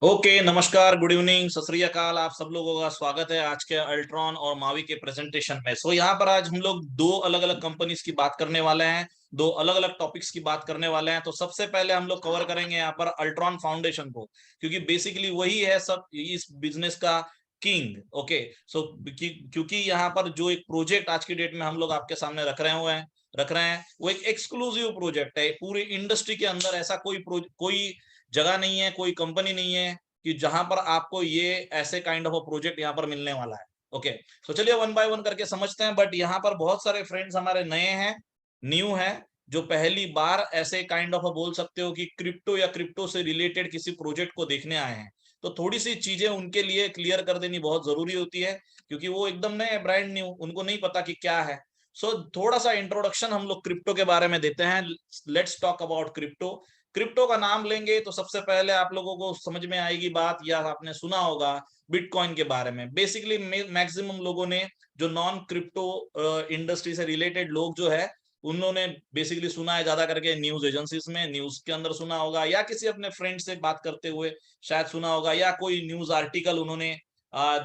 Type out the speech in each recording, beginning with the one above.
Okay, नमस्कार, good evening, सत श्री अकाल। आप सब लोगों का स्वागत है आज के अल्ट्रॉन और मावी के प्रेजेंटेशन में। यहाँ पर आज हम लोग दो अलग अलग कंपनीज की बात करने वाले हैं, दो अलग अलग टॉपिक्स की बात करने वाले हैं। तो सबसे पहले हम लोग कवर करेंगे यहाँ पर अल्ट्रॉन फाउंडेशन को, क्योंकि बेसिकली वही है सब इस बिजनेस का किंग। ओके, सो क्योंकि यहाँ पर जो एक प्रोजेक्ट आज की डेट में हम लोग आपके सामने रख रहे हैं वो एक एक्सक्लूसिव प्रोजेक्ट है। पूरी इंडस्ट्री के अंदर ऐसा कोई जगह नहीं है, कोई कंपनी नहीं है कि जहां पर आपको ये ऐसे काइंड ऑफ प्रोजेक्ट यहाँ पर मिलने वाला है। ओके, तो चलिए वन बाय वन करके समझते हैं। बट यहाँ पर बहुत सारे फ्रेंड्स हमारे नए हैं, न्यू है, जो पहली बार ऐसे काइंड ऑफ बोल सकते हो कि क्रिप्टो या क्रिप्टो से रिलेटेड किसी प्रोजेक्ट को देखने आए हैं। तो थोड़ी सी चीजें उनके लिए क्लियर कर देनी बहुत जरूरी होती है, क्योंकि वो एकदम नए, ब्रांड न्यू, उनको नहीं पता कि क्या है। थोड़ा सा इंट्रोडक्शन हम लोग क्रिप्टो के बारे में देते हैं। Let's talk about crypto. Crypto का नाम लेंगे तो सबसे पहले आप लोगों को समझ में आएगी बात, या आपने सुना होगा बिटकॉइन के बारे में। बेसिकली मैक्सिमम लोगों ने, जो नॉन क्रिप्टो इंडस्ट्री से रिलेटेड लोग जो है, उन्होंने बेसिकली सुना है ज्यादा करके न्यूज एजेंसीज में, न्यूज के अंदर सुना होगा, या किसी अपने फ्रेंड से बात करते हुए शायद सुना होगा, या कोई न्यूज आर्टिकल उन्होंने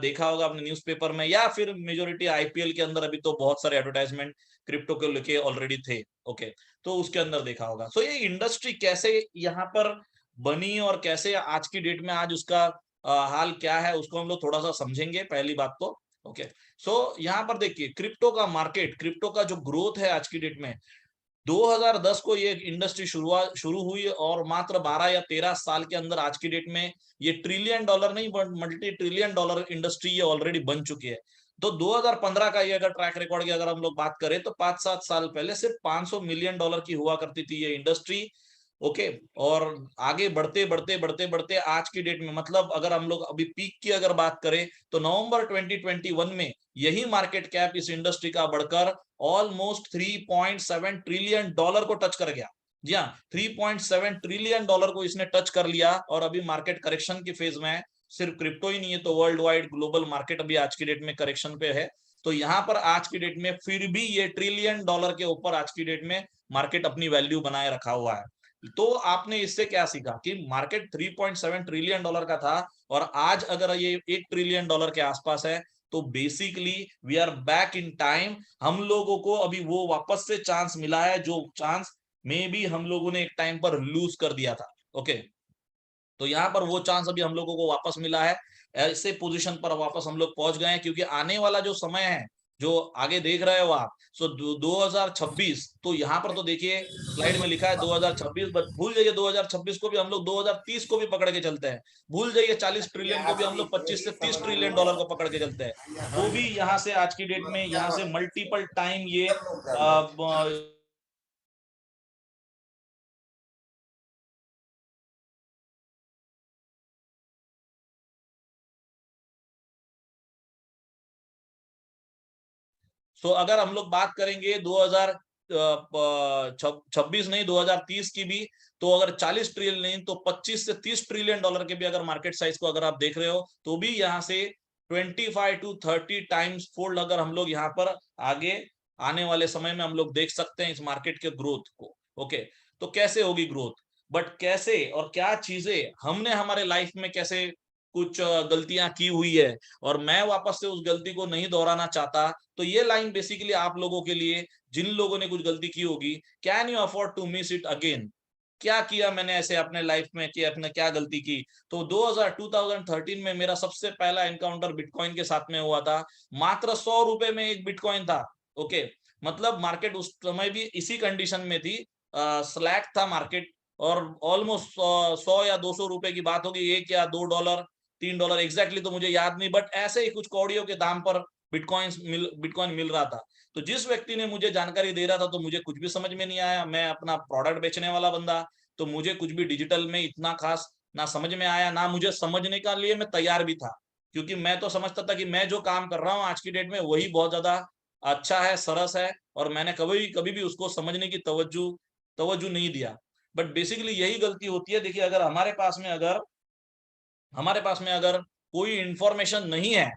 देखा होगा अपने न्यूज़पेपर में, या फिर मेजोरिटी आईपीएल के अंदर अभी तो बहुत सारे एडवर्टाइजमेंट क्रिप्टो को लेके ऑलरेडी थे। ओके, तो उसके अंदर देखा होगा। ये इंडस्ट्री कैसे यहाँ पर बनी और कैसे आज की डेट में आज उसका हाल क्या है, उसको हम लोग थोड़ा सा समझेंगे पहली बात तो। ओके, यहाँ पर देखिए क्रिप्टो का मार्केट, क्रिप्टो का जो ग्रोथ है आज की डेट में, 2010 को ये इंडस्ट्री शुरू हुई और मात्र 12 या 13 साल के अंदर आज की डेट में ये ट्रिलियन डॉलर नहीं, मल्टी ट्रिलियन डॉलर इंडस्ट्री ये ऑलरेडी बन चुकी है। तो 2015 का ये अगर ट्रैक रिकॉर्ड की अगर हम लोग बात करें तो 5-7 साल पहले सिर्फ 500 मिलियन डॉलर की हुआ करती थी ये इंडस्ट्री। ओके, और आगे बढ़ते बढ़ते बढ़ते बढ़ते आज की डेट में, मतलब अगर हम लोग अभी पीक की अगर बात करें तो नवंबर 2021 में यही मार्केट कैप इस इंडस्ट्री का बढ़कर ऑलमोस्ट 3.7 ट्रिलियन डॉलर को टच कर गया। जी हाँ, 3.7 ट्रिलियन डॉलर को इसने टच कर लिया और अभी मार्केट करेक्शन की फेज में है। सिर्फ क्रिप्टो ही नहीं है, तो वर्ल्ड वाइड ग्लोबल मार्केट अभी आज की डेट में करेक्शन पे है। तो यहाँ पर आज की डेट में फिर भी ये ट्रिलियन डॉलर के ऊपर आज की डेट में मार्केट अपनी वैल्यू बनाए रखा हुआ है। तो आपने इससे क्या सीखा कि मार्केट 3.7 ट्रिलियन डॉलर का था और आज अगर ये 1 ट्रिलियन डॉलर के आसपास है, तो basically we are back in time. हम लोगों को अभी वो वापस से चांस मिला है, जो चांस में भी हम लोगों ने एक टाइम पर लूज कर दिया था। ओके, तो यहाँ पर वो चांस अभी हम लोगों को वापस मिला है, ऐसे पोजीशन पर वापस हम लोग पहुंच गए हैं। क्योंकि आने वाला जो समय है, जो आगे देख रहे हो आप, 2026, तो यहाँ पर तो देखिए स्लाइड में लिखा है 2026, बट भूल जाइए 2026 को भी, हम लोग 2030 को भी पकड़ के चलते हैं। भूल जाइए 40 ट्रिलियन को भी, हम लोग 25 से 30 ट्रिलियन डॉलर को पकड़ के चलते हैं। तो भी यहाँ से आज की डेट में यहाँ से मल्टीपल टाइम ये अगर हम लोग बात करेंगे 2026 नहीं, 2030 की भी, तो अगर 40 ट्रिलियन नहीं तो 25 से 30 ट्रिलियन डॉलर के भी अगर मार्केट साइज को अगर आप देख रहे हो, तो भी यहाँ से 25 to 30 टाइम्स फोल्ड अगर हम लोग यहाँ पर आगे आने वाले समय में हम लोग देख सकते हैं इस मार्केट के ग्रोथ को। ओके, तो कैसे होगी ग्रोथ, बट कैसे और क्या चीजें हमने हमारे लाइफ में कैसे कुछ गलतियां की हुई है, और मैं वापस से उस गलती को नहीं दोहराना चाहता। तो ये लाइन बेसिकली आप लोगों के लिए, जिन लोगों ने कुछ गलती की होगी, can you afford to miss it again? क्या किया मैंने ऐसे अपने लाइफ में कि अपने क्या गलती की? तो 2013 में मेरा सबसे पहला एनकाउंटर बिटकॉइन के साथ में हुआ था। मात्र 100 रुपए में एक बिटकॉइन था। ओके, मतलब मार्केट उस समय भी इसी कंडीशन में थी, स्लैक था मार्केट, और ऑलमोस्ट 100 या 200 रुपए की बात होगी, 1 या 2 डॉलर, 3 डॉलर, एग्जैक्टली तो मुझे याद नहीं, बट ऐसे ही कुछ कौड़ियों के दाम पर बिटकॉइन मिल रहा था। तो जिस व्यक्ति ने मुझे जानकारी दे रहा था, तो मुझे कुछ भी समझ में नहीं आया। मैं अपना प्रोडक्ट बेचने वाला बंदा, तो मुझे कुछ भी डिजिटल में इतना खास ना समझ में आया, ना मुझे समझने का लिए मैं तैयार भी था। क्योंकि मैं तो समझता था कि मैं जो काम कर रहा हूँ आज की डेट में वही बहुत ज्यादा अच्छा है, सरस है, और मैंने कभी कभी भी उसको समझने की तवज्जो तवज्जो नहीं दिया। बट बेसिकली यही गलती होती है। देखिए, अगर हमारे पास में अगर कोई इंफॉर्मेशन नहीं है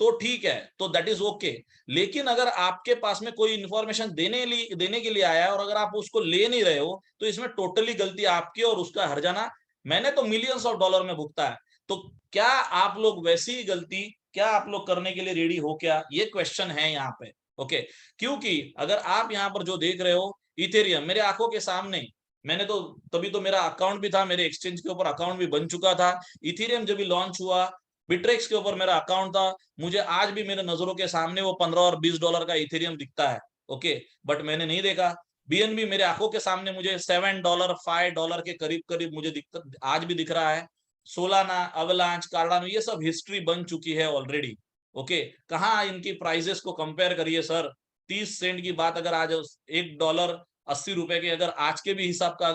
तो ठीक है, तो दैट इज ओके। लेकिन अगर आपके पास में कोई इंफॉर्मेशन देने के लिए आया है और अगर आप उसको ले नहीं रहे हो, तो इसमें टोटली गलती आपकी और उसका हर्जाना मैंने तो मिलियंस ऑफ डॉलर में भुगता है। तो क्या आप लोग वैसी ही गलती क्या आप लोग करने के लिए रेडी हो क्या, ये क्वेश्चन है यहाँ पे। ओके, क्योंकि अगर आप यहाँ पर जो देख रहे हो इथेरियम मेरे आंखों के सामने, मैंने तो तभी तो मेरा अकाउंट भी था, मेरे एक्सचेंज के ऊपर अकाउंट भी बन चुका था। इथेरियम जब भी लॉन्च हुआ, बिट्रेक्स के ऊपर मेरा अकाउंट था, मुझे आज भी मेरे नजरों के सामने वो 15 और 20 डॉलर का इथेरियम दिखता है। ओके, बट मैंने नहीं देखा। बीएनबी मेरे आंखों के सामने मुझे $7 $5 के करीब करीब मुझे दिखता, आज भी दिख रहा है। सोलाना, अवलांच, कार्डानो, ये सब हिस्ट्री बन चुकी है ऑलरेडी। ओके, कहाँ इनकी प्राइजेस को कंपेयर करिए सर। 30 सेंट की बात अगर आज $1 80 के, अगर आज के भी हिसाब का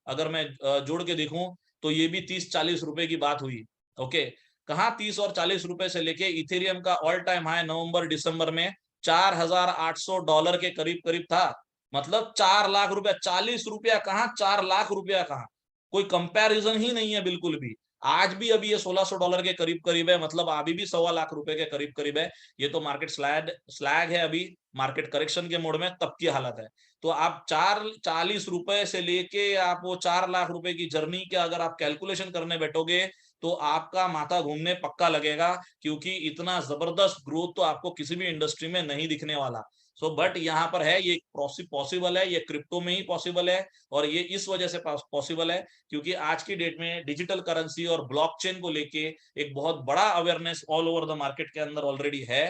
अगर मैं जोड़ के देखूं, तो ये भी 30-40 रुपए की बात हुई। ओके, कहाँ 30 और 40 रुपए से लेके इथेरियम का ऑल टाइम हाई नवंबर दिसंबर में $4,800 के करीब करीब था। मतलब 4 लाख रुपया, 40 रुपया कहाँ, 4 लाख रुपया कहाँ, कोई कंपैरिजन ही नहीं है बिल्कुल भी। आज भी अभी ये $1600 के करीब करीब है, मतलब अभी भी 1.25 लाख रुपए के करीब करीब है। ये तो मार्केट स्लैग है, अभी मार्केट करेक्शन के मोड में तब की हालत है। तो आप 40 रुपए से लेके आप वो 4 लाख रुपए की जर्नी के अगर आप कैलकुलेशन करने बैठोगे, तो आपका माथा घूमने पक्का लगेगा, क्योंकि इतना जबरदस्त ग्रोथ तो आपको किसी भी इंडस्ट्री में नहीं दिखने वाला। बट यहाँ पर है, ये पॉसिबल है, ये क्रिप्टो में ही पॉसिबल है। और ये इस वजह से पॉसिबल है क्योंकि आज की डेट में डिजिटल करेंसी और ब्लॉकचेन को लेके एक बहुत बड़ा awareness all over the market के अंदर ऑलरेडी है।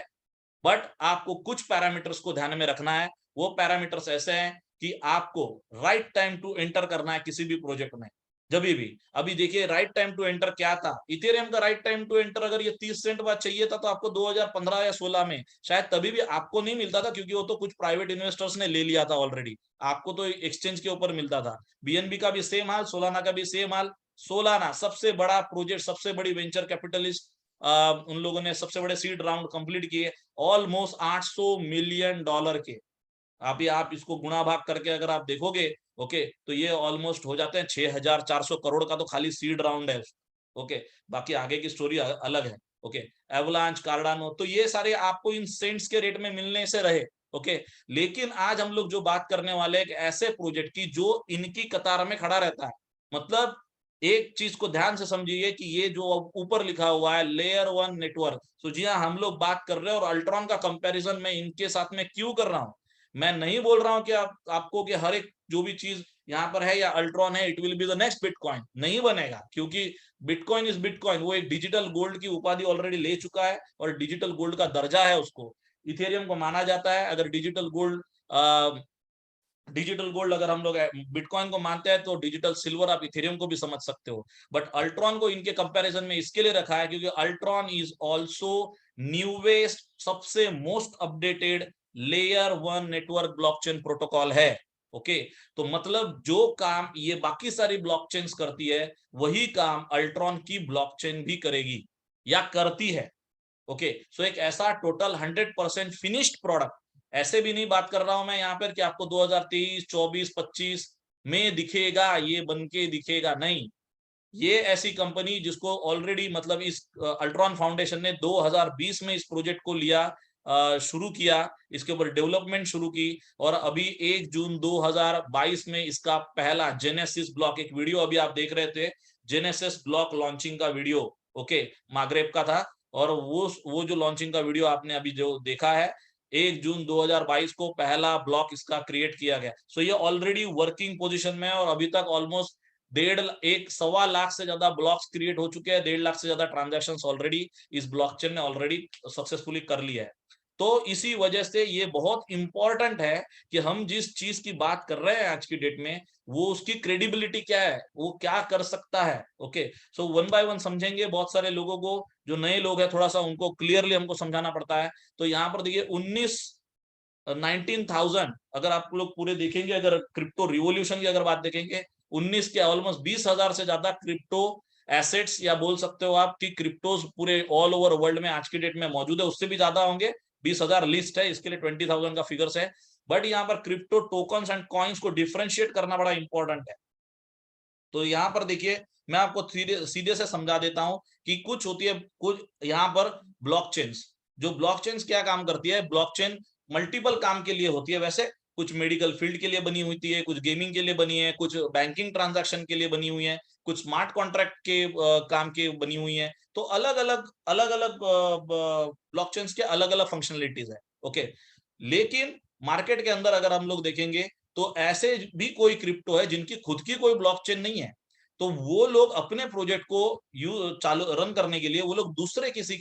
बट आपको कुछ पैरामीटर्स को ध्यान में रखना है। वो पैरामीटर्स ऐसे हैं कि आपको राइट टाइम टू एंटर करना है किसी भी प्रोजेक्ट में। जब भी अभी देखिए राइट टाइम टू एंटर क्या था, इथेरियम का राइट टाइम टू एंटर अगर ये 30 सेंट बाद चाहिए था, तो आपको 2015 या 16 में शायद तभी भी आपको नहीं मिलता था, क्योंकि वो तो कुछ प्राइवेट इन्वेस्टर्स ने ले लिया था ऑलरेडी। आपको तो एक्सचेंज के ऊपर मिलता था। बीएनबी का भी सेम हाल, सोलाना का भी सेम हाल। सोलाना सबसे बड़ा प्रोजेक्ट, सबसे बड़ी वेंचर कैपिटलिस्ट, उन लोगों ने सबसे बड़े सीड राउंड कंप्लीट किए ऑलमोस्ट $800 मिलियन के। अभी आप इसको गुणा भाग करके अगर आप देखोगे, ओके, तो ये ऑलमोस्ट हो जाते हैं 6400 करोड़ का, तो खाली सीड राउंड है। ओके, बाकी आगे की स्टोरी अलग है। ओके, एवलांच, कार्डानो, तो ये सारे आपको इन सेंट्स के रेट में मिलने से रहे। ओके, लेकिन आज हम लोग जो बात करने वाले हैं एक ऐसे प्रोजेक्ट की जो इनकी कतार में खड़ा रहता है। मतलब एक चीज को ध्यान से समझिए कि ये जो ऊपर लिखा हुआ है लेयर 1 नेटवर्क, तो जी हाँ, हम लोग बात कर रहे हैं, और अल्ट्रॉन का कंपैरिजन मैं इनके साथ में क्यों कर रहा हूं। मैं नहीं बोल रहा हूं कि आपको कि हर एक जो भी चीज यहाँ पर है या अल्ट्रॉन है, it will be the next bitcoin, नहीं बनेगा, क्योंकि बिटकॉइन इज बिटकॉइन, वो एक डिजिटल गोल्ड की उपाधि ऑलरेडी ले चुका है और डिजिटल गोल्ड का दर्जा है उसको। इथेरियम को माना जाता है, अगर डिजिटल गोल्ड अगर हम लोग बिटकॉइन को मानते हैं, तो डिजिटल सिल्वर आप इथेरियम को भी समझ सकते हो। बट अल्ट्रॉन को इनके कंपैरिजन में इसके लिए रखा है क्योंकि अल्ट्रॉन इज आल्सो न्यूवेस्ट, सबसे most updated layer 1 network blockchain protocol है। ओके, तो मतलब जो काम ये बाकी सारी ब्लॉकचेन्स करती है, वही काम अल्ट्रॉन की ब्लॉकचेन भी करेगी या करती है। ओके, सो एक ऐसा टोटल 100% फिनिश्ड प्रोडक्ट, ऐसे भी नहीं बात कर रहा हूं मैं यहाँ पर कि आपको 2023 24 25 में दिखेगा, ये बन के दिखेगा, नहीं। ये ऐसी कंपनी जिसको ऑलरेडी मतलब इस अल्ट्रॉन फाउंडेशन ने 2020 में इस प्रोजेक्ट को लिया, शुरू किया, इसके ऊपर डेवलपमेंट शुरू की, और अभी 1 जून 2022 में इसका पहला जेनेसिस ब्लॉक, एक वीडियो अभी आप देख रहे थे, जेनेसिस ब्लॉक लॉन्चिंग का वीडियो, ओके, माग्रेब का था। और वो जो लॉन्चिंग का वीडियो आपने अभी जो देखा है, 1 जून 2022 को पहला ब्लॉक इसका क्रिएट किया गया। सो ये ऑलरेडी वर्किंग पोजीशन में है, और अभी तक ऑलमोस्ट 1.5 से ज्यादा ब्लॉक्स क्रिएट हो चुके हैं, 1.5 लाख से ज्यादा ट्रांजैक्शंस ऑलरेडी इस ब्लॉकचेन ने ऑलरेडी सक्सेसफुली कर लिया है। तो इसी वजह से ये बहुत इंपॉर्टेंट है कि हम जिस चीज की बात कर रहे हैं आज की डेट में, वो उसकी क्रेडिबिलिटी क्या है, वो क्या कर सकता है। Okay, so one by one समझेंगे। बहुत सारे लोगों को, जो नए लोग हैं, थोड़ा सा उनको क्लियरली हमको समझाना पड़ता है। तो यहाँ पर देखिए 19,000, अगर आप लोग पूरे देखेंगे, अगर क्रिप्टो रिवोल्यूशन की अगर बात देखेंगे, 19 के ऑलमोस्ट 20,000 से ज्यादा क्रिप्टो एसेट्स, या बोल सकते हो आप कि क्रिप्टोज पूरे ऑल ओवर वर्ल्ड में आज की डेट में मौजूद है। उससे भी ज्यादा होंगे, 20,000 लिस्ट है, इसके लिए 20,000 का फिगर्स है। बट यहाँ पर क्रिप्टो टोकन्स एंड कॉइन्स को डिफरेंशिएट करना बड़ा इंपॉर्टेंट है। तो यहाँ पर देखिए, मैं आपको सीधे सीधे से समझा देता हूं कि कुछ होती है, कुछ यहाँ पर ब्लॉकचेन्स, जो ब्लॉकचेन्स क्या काम करती है, ब्लॉकचेन मल्टीपल काम के लिए होती है। वैसे कुछ मेडिकल फील्ड के लिए बनी हुई है, कुछ गेमिंग के लिए बनी है, कुछ बैंकिंग ट्रांजैक्शन के लिए बनी हुई है, कुछ स्मार्ट कॉन्ट्रैक्ट के काम के बनी हुई है। तो अलग अलग ब्लॉकचेन्स के अलग अलग फंक्शनलिटीज है। ओके, लेकिन मार्केट के अंदर अगर हम लोग देखेंगे तो ऐसे भी कोई क्रिप्टो है जिनकी खुद की कोई ब्लॉकचेन नहीं है, तो वो लोग अपने प्रोजेक्ट को चालू रन करने के लिए वो लोग दूसरे किसी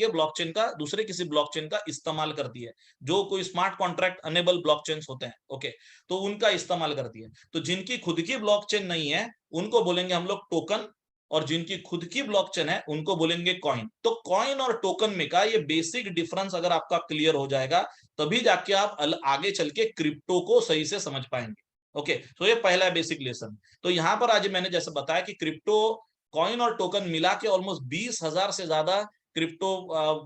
ब्लॉकचेन का इस्तेमाल करती है, जो कोई स्मार्ट कॉन्ट्रैक्ट अनेबल ब्लॉकचेन होते हैं। ओके, तो उनका इस्तेमाल करती है। तो जिनकी खुद की ब्लॉकचेन नहीं है उनको बोलेंगे हम लोग टोकन, और जिनकी खुद की ब्लॉकचेन है उनको बोलेंगे कॉइन। तो कॉइन और टोकन में का ये बेसिक डिफरेंस अगर आपका क्लियर हो जाएगा, तभी जाके आप आगे चल के क्रिप्टो को सही से समझ पाएंगे। ओके, तो ये पहला बेसिक लेसन। तो यहां पर आज मैंने जैसे बताया कि क्रिप्टो, कॉइन और टोकन मिला के ऑलमोस्ट 20,000 से ज्यादा क्रिप्टो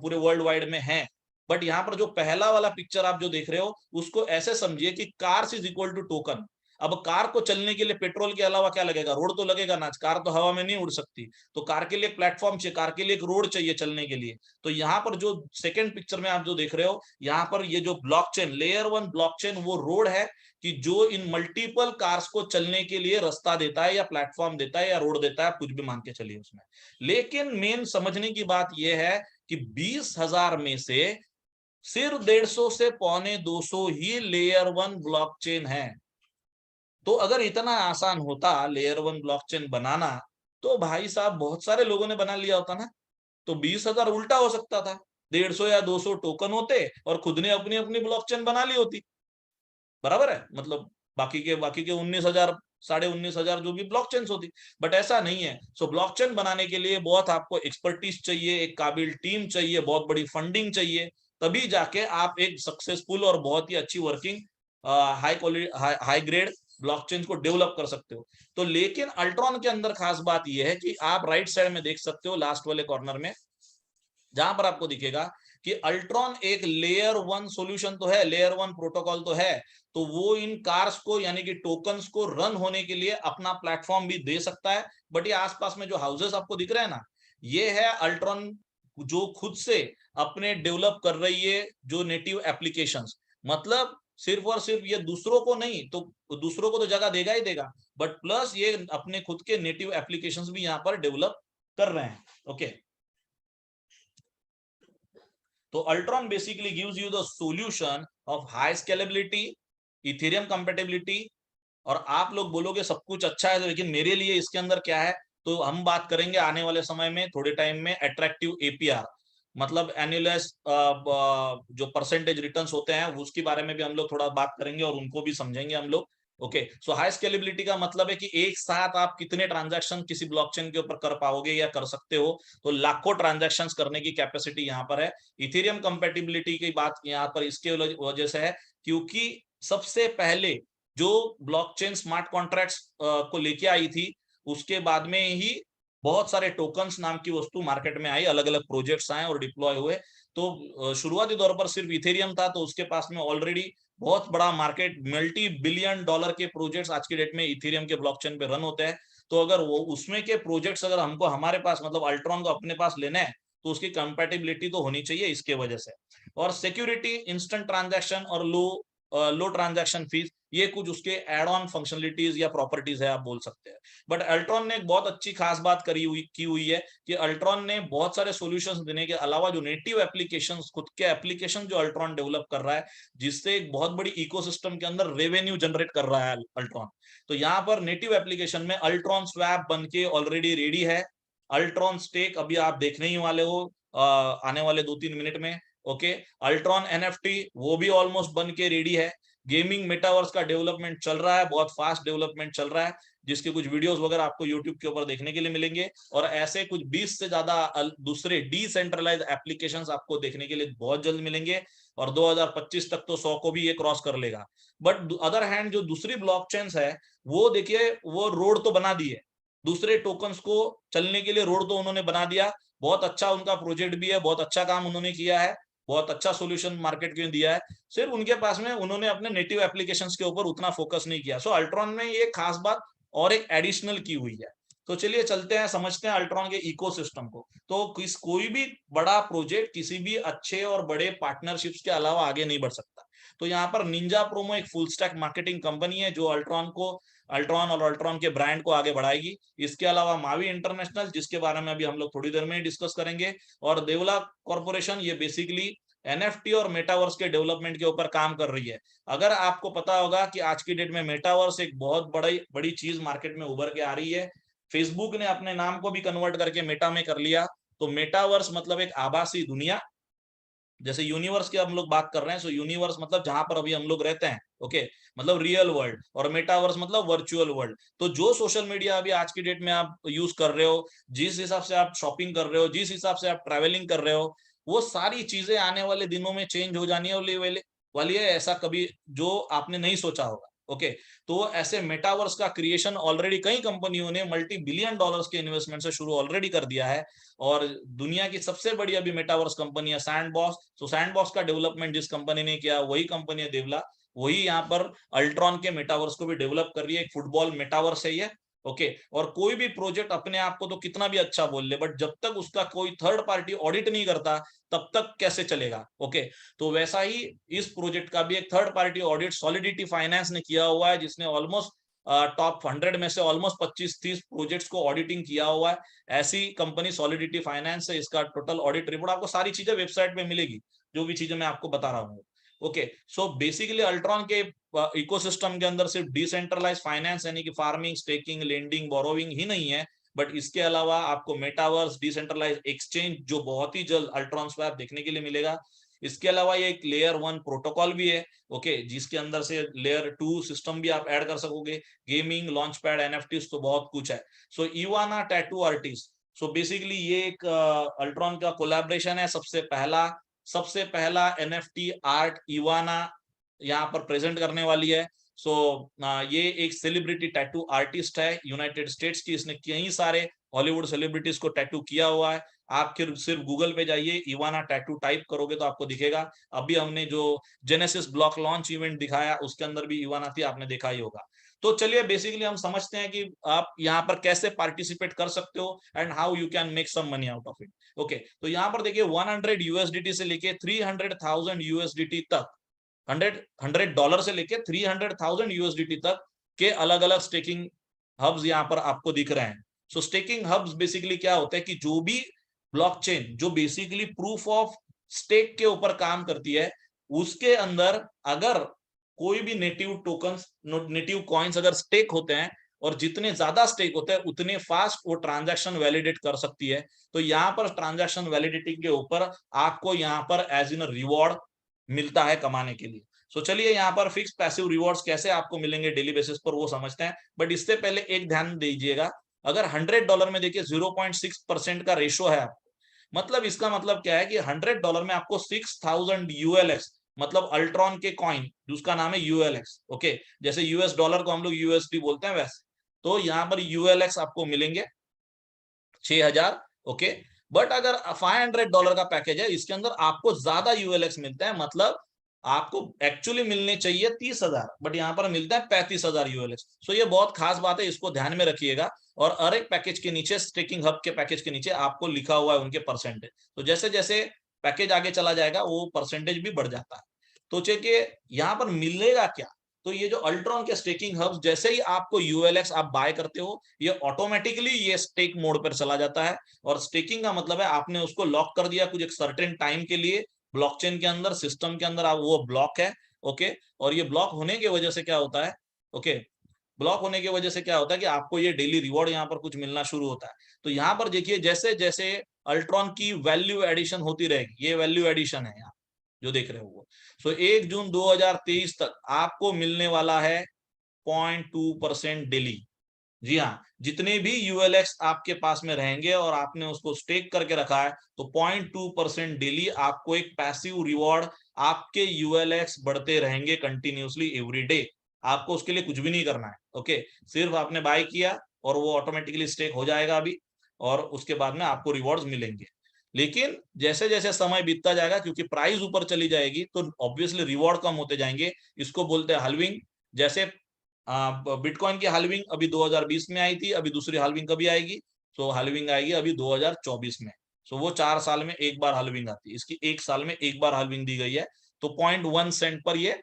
पूरे वर्ल्ड वाइड में है। बट यहाँ पर जो पहला वाला पिक्चर आप जो देख रहे हो उसको ऐसे समझिए कि cars is equal to token. अब कार को चलने के लिए पेट्रोल के अलावा क्या लगेगा? रोड तो लगेगा ना, कार तो हवा में नहीं उड़ सकती। तो कार के लिए एक प्लेटफॉर्म चाहिए, कार के लिए एक रोड चाहिए चलने के लिए। तो यहाँ पर जो सेकंड पिक्चर में आप जो देख रहे हो, यहाँ पर ये जो ब्लॉकचेन, लेयर 1 ब्लॉकचेन, वो रोड है कि जो इन मल्टीपल कार्स को चलने के लिए रास्ता देता है या प्लेटफॉर्म देता है या रोड देता है, कुछ भी मान के चलिए उसमें। लेकिन मेन समझने की बात यह है कि 20,000 में से सिर्फ 150 से 150 ही लेयर 1 ब्लॉकचेन है। तो अगर इतना आसान होता लेयर 1 ब्लॉकचेन बनाना, तो भाई साहब बहुत सारे लोगों ने बना लिया होता ना। तो 20,000 उल्टा हो सकता था, 150 या 200 टोकन होते और खुद ने अपनी अपनी ब्लॉकचेन बना ली होती। बराबर है, मतलब बाकी के 19,000, 19,500 जो भी ब्लॉकचेन होती। बट ऐसा नहीं है। सो ब्लॉकचेन बनाने के लिए बहुत आपको एक्सपर्टीज चाहिए, एक काबिल टीम चाहिए, बहुत बड़ी फंडिंग चाहिए, तभी जाके आप एक सक्सेसफुल और बहुत ही अच्छी working high quality high grade blockchain को डेवलप कर सकते हो। तो लेकिन अल्ट्रॉन के अंदर खास बात यह है कि आप राइट साइड में देख सकते हो लास्ट वाले कॉर्नर में, जहां पर आपको दिखेगा कि अल्ट्रॉन एक लेयर 1 सॉल्यूशन तो है, लेयर 1 प्रोटोकॉल तो है। तो वो इन कार्स को यानी कि टोकन्स को रन होने के लिए अपना प्लेटफॉर्म भी दे सकता है। बट ये आसपास में जो हाउसेस आपको दिख रहे हैं ना, ये है अल्ट्रॉन जो खुद से अपने डेवलप कर रही है जो नेटिव एप्लीकेशंस। मतलब सिर्फ और सिर्फ ये दूसरों को नहीं, तो दूसरों को तो जगह देगा ही देगा, बट प्लस ये अपने खुद के नेटिव एप्लीकेशंस भी यहाँ पर डेवलप कर रहे हैं। ओके, तो Ultron basically gives you the solution of high scalability, Ethereum compatibility. और आप लोग बोलोगे सब कुछ अच्छा है, लेकिन मेरे लिए इसके अंदर क्या है? तो हम बात करेंगे आने वाले समय में, थोड़े टाइम में, अट्रैक्टिव एपीआर, मतलब एनुअलाइज जो परसेंटेज रिटर्न्स होते हैं उसके बारे में भी हम लोग थोड़ा बात करेंगे और उनको भी समझेंगे हम लोग। ओके, सो हाई स्केलेबिलिटी का मतलब है कि एक साथ आप कितने ट्रांजैक्शन किसी ब्लॉकचेन के ऊपर कर पाओगे या कर सकते हो। तो लाखों ट्रांजैक्शंस करने की कैपेसिटी यहाँ पर है। इथेरियम कंपेटिबिलिटी की बात यहाँ पर इसके वजह से है क्योंकि सबसे पहले जो ब्लॉकचेन स्मार्ट कॉन्ट्रैक्ट्स को लेके आई थी, उसके बाद में ही बहुत सारे टोकन्स नाम की वस्तु मार्केट में आई, अलग अलग प्रोजेक्ट्स आए और डिप्लॉय हुए। तो शुरुआती दौर पर सिर्फ इथेरियम था, तो उसके पास में ऑलरेडी बहुत बड़ा मार्केट, मल्टी बिलियन डॉलर के प्रोजेक्ट्स आज की डेट में इथेरियम के ब्लॉकचेन पे रन होते हैं। तो अगर वो उसमें के प्रोजेक्ट्स अगर हमको हमारे पास, मतलब अल्ट्रॉन को अपने पास लेना है, तो उसकी कंपेटिबिलिटी तो होनी चाहिए इसके वजह से। और सिक्योरिटी, इंस्टेंट ट्रांजैक्शन और लो ट्रांजैक्शन फीस, ये कुछ उसके एड ऑन फंक्शनलिटीज या प्रॉपर्टीज है, आप बोल सकते हैं। बट अल्ट्रॉन ने एक बहुत अच्छी खास बात की हुई है कि अल्ट्रॉन ने बहुत सारे सॉल्यूशंस देने के अलावा जो नेटिव एप्लीकेशंस, खुद के एप्लीकेशन जो अल्ट्रॉन डेवलप कर रहा है, जिससे एक बहुत बड़ी इकोसिस्टम के अंदर रेवेन्यू जनरेट कर रहा है अल्ट्रॉन। तो यहाँ पर नेटिव एप्लीकेशन में अल्ट्रॉन स्वैप बन के ऑलरेडी रेडी है। अल्ट्रॉन स्टेक अभी आप देखने ही वाले हो आने वाले 2-3 मिनट में। ओके, अल्ट्रॉन एनएफटी वो भी ऑलमोस्ट बन के रेडी है। गेमिंग मेटावर्स का डेवलपमेंट चल रहा है, बहुत फास्ट डेवलपमेंट चल रहा है, जिसके कुछ वीडियोस वगैरह आपको यूट्यूब के ऊपर देखने के लिए मिलेंगे। और ऐसे कुछ 20 से ज्यादा दूसरे डिसेंट्रलाइज एप्लीकेशंस आपको देखने के लिए बहुत जल्द मिलेंगे, और 2025 तक तो 100 को भी ये क्रॉस कर लेगा। बट अदर हैंड जो दूसरी ब्लॉकचेन्स है, वो देखिए वो रोड तो बना दी है, दूसरे टोकन्स को चलने के लिए रोड तो उन्होंने बना दिया। बहुत अच्छा उनका प्रोजेक्ट भी है, बहुत अच्छा काम उन्होंने किया है, बहुत अच्छा सॉल्यूशन मार्केट में दिया है। सिर्फ उनके पास में उन्होंने अपने नेटिव एप्लीकेशंस के ऊपर उतना फोकस नहीं किया। सो अल्ट्रॉन में ये खास बात और एक एडिशनल की हुई है। तो चलिए चलते हैं, समझते हैं अल्ट्रॉन के इकोसिस्टम को। तो कोई भी बड़ा प्रोजेक्ट किसी भी अच्छे और बड़े पार्टनरशिप्स के अलावा आगे नहीं बढ़ सकता। तो यहाँ पर निंजा प्रोमो एक फुल स्टैक मार्केटिंग कंपनी है जो अल्ट्रॉन और अल्ट्रॉन के ब्रांड को आगे बढ़ाएगी। इसके अलावा मावी इंटरनेशनल, जिसके बारे में अभी हम लोग थोड़ी देर में डिस्कस करेंगे, और देवला कॉर्पोरेशन, ये बेसिकली एनएफटी और मेटावर्स के डेवलपमेंट के ऊपर काम कर रही है। अगर आपको पता होगा कि आज की डेट में मेटावर्स एक बहुत बड़ी चीज मार्केट में उभर के आ रही है। फेसबुक ने अपने नाम को भी कन्वर्ट करके मेटा में कर लिया। तो मेटावर्स मतलब एक आभासी दुनिया, जैसे यूनिवर्स की हम लोग बात कर रहे हैं, सो यूनिवर्स मतलब जहां पर अभी हम लोग रहते हैं, ओके, मतलब रियल वर्ल्ड, और मेटावर्स मतलब वर्चुअल वर्ल्ड। तो जो सोशल मीडिया अभी आज की डेट में आप यूज कर रहे हो, जिस हिसाब से आप शॉपिंग कर रहे हो, जिस हिसाब से आप ट्रैवलिंग कर रहे हो, वो सारी चीजें आने वाले दिनों में चेंज हो जानी वाली है, ऐसा कभी जो आपने नहीं सोचा होगा। ओके, तो ऐसे मेटावर्स का क्रिएशन ऑलरेडी कई कंपनियों ने मल्टी बिलियन डॉलर्स के इन्वेस्टमेंट से शुरू ऑलरेडी कर दिया है। और दुनिया की सबसे बड़ी अभी मेटावर्स कंपनी है सैंडबॉक्स। तो सैंडबॉक्स का डेवलपमेंट जिस कंपनी ने किया वही कंपनी है देवला, वही यहाँ पर अल्ट्रॉन के मेटावर्स को भी डेवलप कर रही है। एक फुटबॉल मेटावर्स है ये, ओके। और कोई भी प्रोजेक्ट अपने आप को तो कितना भी अच्छा बोल ले, बट जब तक उसका कोई थर्ड पार्टी ऑडिट नहीं करता तब तक कैसे चलेगा, ओके। तो वैसा ही इस प्रोजेक्ट का भी एक third party audit solidity finance ने किया हुआ है, जिसने ऑलमोस्ट टॉप 100 में से ऑलमोस्ट 25-30 प्रोजेक्ट्स को ऑडिटिंग किया हुआ है। ऐसी कंपनी सॉलिडिटी फाइनेंस है, इसका टोटल ऑडिट रिपोर्ट आपको सारी चीजें वेबसाइट पे मिलेगी, जो भी चीजें मैं आपको बता रहा हूँ, ओके। सो बेसिकली अल्ट्रॉन के इकोसिस्टम के अंदर सिर्फ डिसेंट्रलाइज फाइनेंस यानी कि फार्मिंग, स्टेकिंग, लेंडिंग, बोरोविंग ही नहीं है, बट इसके अलावा आपको मेटावर्स, डिसेंट्रलाइज एक्सचेंज जो बहुत ही जल्द अल्ट्रॉन स्वैप देखने के लिए मिलेगा। इसके अलावा ये एक लेयर 1 प्रोटोकॉल भी है, ओके, जिसके अंदर से लेयर 2 सिस्टम भी आप ऐड कर सकोगे, गेमिंग, लॉन्च पैड, एनएफटीज, तो बहुत कुछ है। So I wanna tattoo artist, so basically ये एक अल्ट्रॉन का कोलैबोरेशन है। सबसे पहला एनएफटी आर्ट इवाना यहाँ पर प्रेजेंट करने वाली है। सो ये एक सेलिब्रिटी टैटू आर्टिस्ट है यूनाइटेड स्टेट्स की, इसने कई सारे हॉलीवुड सेलिब्रिटीज को टैटू किया हुआ है। आप सिर्फ गूगल पे जाइए, इवाना टैटू टाइप करोगे तो आपको दिखेगा। अभी हमने जो जेनेसिस ब्लॉक लॉन्च इवेंट दिखाया उसके अंदर भी इवाना थी, आपने देखा ही होगा। तो चलिए बेसिकली हम समझते हैं कि आप यहाँ पर कैसे पार्टिसिपेट कर सकते हो and how you can make some money out of it, okay. तो यहाँ पर देखिए 100 यूएसडीटी से लेके 300,000 यूएसडीटी तक, 100 डॉलर से लेके 300,000 यूएसडीटी तक के अलग अलग स्टेकिंग हब्स यहाँ पर आपको दिख रहे हैं। सो स्टेकिंग हब्स बेसिकली क्या होता है कि जो भी ब्लॉकचेन जो बेसिकली प्रूफ ऑफ स्टेक के ऊपर काम करती है, उसके अंदर अगर कोई भी नेटिव टोकन्स, नेटिव कॉइन्स अगर स्टेक होते हैं, और जितने ज्यादा स्टेक होते हैं उतने फास्ट वो ट्रांजैक्शन वैलिडेट कर सकती है। तो यहाँ पर ट्रांजैक्शन वैलिडिटी के ऊपर आपको यहाँ पर एज इन रिवॉर्ड मिलता है कमाने के लिए। सो चलिए यहाँ पर फिक्स पैसिव रिवॉर्ड्स कैसे आपको मिलेंगे डेली बेसिस पर वो समझते हैं। बट इससे पहले एक ध्यान दीजिएगा, अगर $100 में देखिए 0.6% का रेशो है आपको, मतलब इसका मतलब क्या है कि $100 में आपको 6000 यूएलएक्स, मतलब अल्ट्रॉन के कॉइन जिसका नाम है यूएलएक्स, ओके, जैसे यूएस डॉलर को हम लोग यूएसडी बोलते हैं वैसे, तो यहाँ पर यूएलएक्स आपको मिलेंगे 6000, ओके। बट अगर $500 का पैकेज है, इसके अंदर आपको ज्यादा यूएलएक्स मिलते हैं, मतलब आपको एक्चुअली मिलने चाहिए 30,000, बट यहाँ पर मिलता है 35,000 यूएलएक्स। सो ये बहुत खास बात है, इसको ध्यान में रखिएगा। और हर एक पैकेज के नीचे, स्टेकिंग हब के पैकेज के नीचे आपको लिखा हुआ है उनके परसेंटेज, तो जैसे जैसे पैकेज आगे चला जाएगा वो परसेंटेज भी बढ़ जाता है। तो चलिए यहाँ पर मिलेगा क्या, तो ये जो अल्ट्रॉन के स्टेकिंग हब्स, जैसे ही आपको यूएलएक्स आप बाय करते हो, ये ऑटोमेटिकली ये स्टेक मोड पर चला जाता है। और स्टेकिंग का मतलब है आपने उसको लॉक कर दिया कुछ एक सर्टेन टाइम के लिए ब्लॉकचेन के अंदर, सिस्टम के अंदर, आप वो ब्लॉक है, ओके। और ये ब्लॉक होने की वजह से क्या होता है, ओके, ब्लॉक होने की वजह से क्या होता है कि आपको ये डेली रिवॉर्ड यहाँ पर कुछ मिलना शुरू होता है। तो यहाँ पर देखिए जैसे जैसे अल्ट्रॉन की वैल्यू एडिशन होती रहेगी, ये वैल्यू एडिशन है यहाँ जो देख रहे हो वो। सो 1 जून 2023 तक आपको मिलने वाला है 0.2% डेली। जी हाँ, जितने भी यूएलएक्स आपके पास में रहेंगे और आपने उसको स्टेक करके रखा है, तो 0.2% डेली आपको एक पैसिव रिवॉर्ड, आपके यूएलएक्स बढ़ते रहेंगे कंटिन्यूसली एवरी डे। आपको उसके लिए कुछ भी नहीं करना है, ओके, सिर्फ आपने बाय किया और वो ऑटोमेटिकली स्टेक हो जाएगा अभी, और उसके बाद में आपको रिवॉर्ड्स मिलेंगे। लेकिन जैसे जैसे समय बीतता जाएगा, क्योंकि प्राइस ऊपर चली जाएगी, तो ऑब्वियसली रिवॉर्ड कम होते जाएंगे। इसको बोलते हैं हल्विंग। जैसे बिटकॉइन की हल्विंग अभी 2020 में आई थी, अभी दूसरी हल्विंग कभी आएगी, तो हल्विंग आएगी अभी 2024 में। सो वो 4 साल में एक बार हल्विंग आती है, इसकी 1 साल में एक बार हल्विंग दी गई है। तो 0.1 सेंट पर ये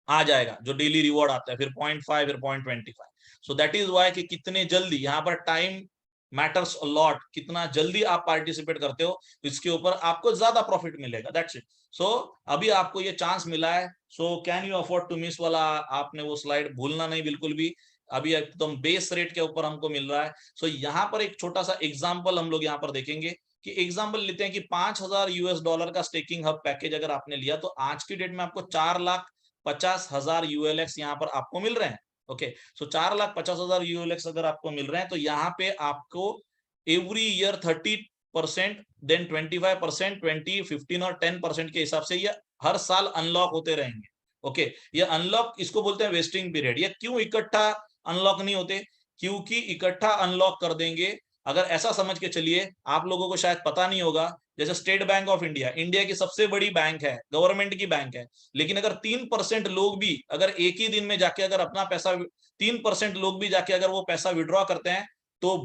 आ जाएगा जो डेली रिवॉर्ड आता है, फिर 0.5, फिर 0.25। सो दैट इज वाई कि कितने जल्दी यहाँ पर टाइम मैटर्स अ लॉट, कितना जल्दी आप पार्टिसिपेट करते हो इसके ऊपर आपको ज्यादा प्रॉफिट मिलेगा, दैट्स इट। सो अभी आपको ये चांस मिला है, so can you afford to miss वाला आपने वो स्लाइड भूलना नहीं बिल्कुल भी। अभी एकदम बेस रेट के ऊपर हमको मिल रहा है। सो यहाँ पर एक छोटा सा एग्जाम्पल हम लोग यहाँ पर देखेंगे कि एग्जाम्पल लेते हैं कि $5,000 का स्टेकिंग हब पैकेज अगर आपने लिया तो आज की डेट में आपको 4,50,000 ULX यहाँ पर आपको मिल रहे हैं। ओके, सो 4,50,000 ULX अगर आपको मिल रहे हैं तो यहाँ पे आपको एवरी ईयर 30%, देन 25%, 20, 15 और 10% के हिसाब से ये हर साल अनलॉक होते रहेंगे। ओके, ये अनलॉक इसको बोलते हैं वेस्टिंग पीरियड। ये क्यों इकट्ठा अनलॉक नहीं होते? क्योंकि इकट्ठा अनलॉक कर देंगे, अगर ऐसा समझ के चलिए, आप लोगों को शायद पता नहीं होगा, जैसे state bank of India, India की सबसे बड़ी बैंक है, गवर्नमेंट की बैंक है, लेकिन अगर 3% लोग भी अगर एक ही दिन में जाके अगर अपना पैसा 3% लोग भी जाके अगर वो पैसा विड्रॉ करते हैं तो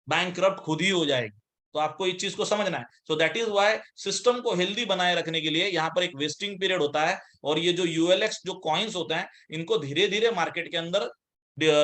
बैंकरप्ट खुद ही हो जाएगी। तो आपको इस चीज को समझना है। So that is why system को हेल्दी बनाए रखने के लिए यहाँ पर एक वेस्टिंग पीरियड होता है, और ये जो यूएलएक्स जो कॉइन्स होते हैं इनको धीरे धीरे मार्केट के अंदर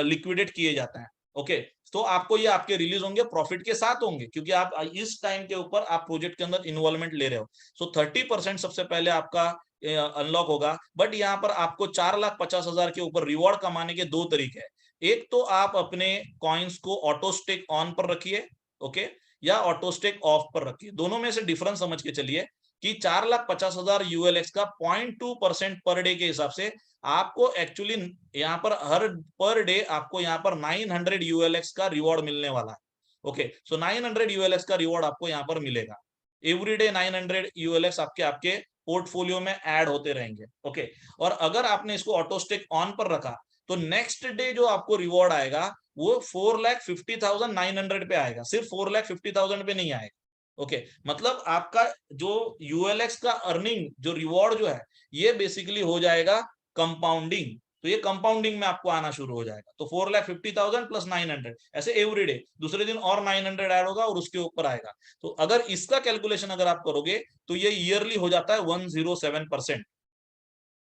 लिक्विडेट किए जाते हैं। ओके, तो आपको ये आपके रिलीज होंगे, प्रॉफिट के साथ होंगे, क्योंकि आप इस टाइम के ऊपर आप प्रोजेक्ट के अंदर इन्वॉल्वमेंट ले रहे हो। सो 30% सबसे पहले आपका अनलॉक होगा, बट यहाँ पर आपको 4,50,000 के ऊपर रिवॉर्ड कमाने के दो तरीके हैं। एक तो आप अपने कॉइन्स को ऑटो स्टेक ऑन पर रखिए, ओके, या ऑटो स्टेक ऑफ पर रखिए। दोनों में से डिफरेंस समझ के चलिए कि 4,50,000 ULX का 0.2% पर डे के हिसाब से आपको एक्चुअली यहाँ पर हर पर डे आपको यहाँ पर 900 ULX का रिवॉर्ड मिलने वाला है। ओके, सो 900 ULX का रिवॉर्ड आपको यहाँ पर मिलेगा एवरी डे। 900 ULX आपके पोर्टफोलियो में ऐड होते रहेंगे। ओके, और अगर आपने इसको ऑटो स्टेक ऑन पर रखा तो नेक्स्ट डे जो आपको रिवॉर्ड आएगा वो 4,50,900 पे आएगा, सिर्फ 4,50,000 पे नहीं आएगा। ओके, मतलब आपका जो यूएलएक्स का अर्निंग जो रिवॉर्ड जो है ये बेसिकली हो जाएगा कंपाउंडिंग। तो ये कंपाउंडिंग में आपको आना शुरू हो जाएगा। तो 4,50,000 प्लस 900 ऐसे एवरी डे, दूसरे दिन और 900 ऐड होगा और उसके ऊपर आएगा। तो अगर इसका कैलकुलेशन अगर आप करोगे तो ये ईयरली हो जाता है 107%,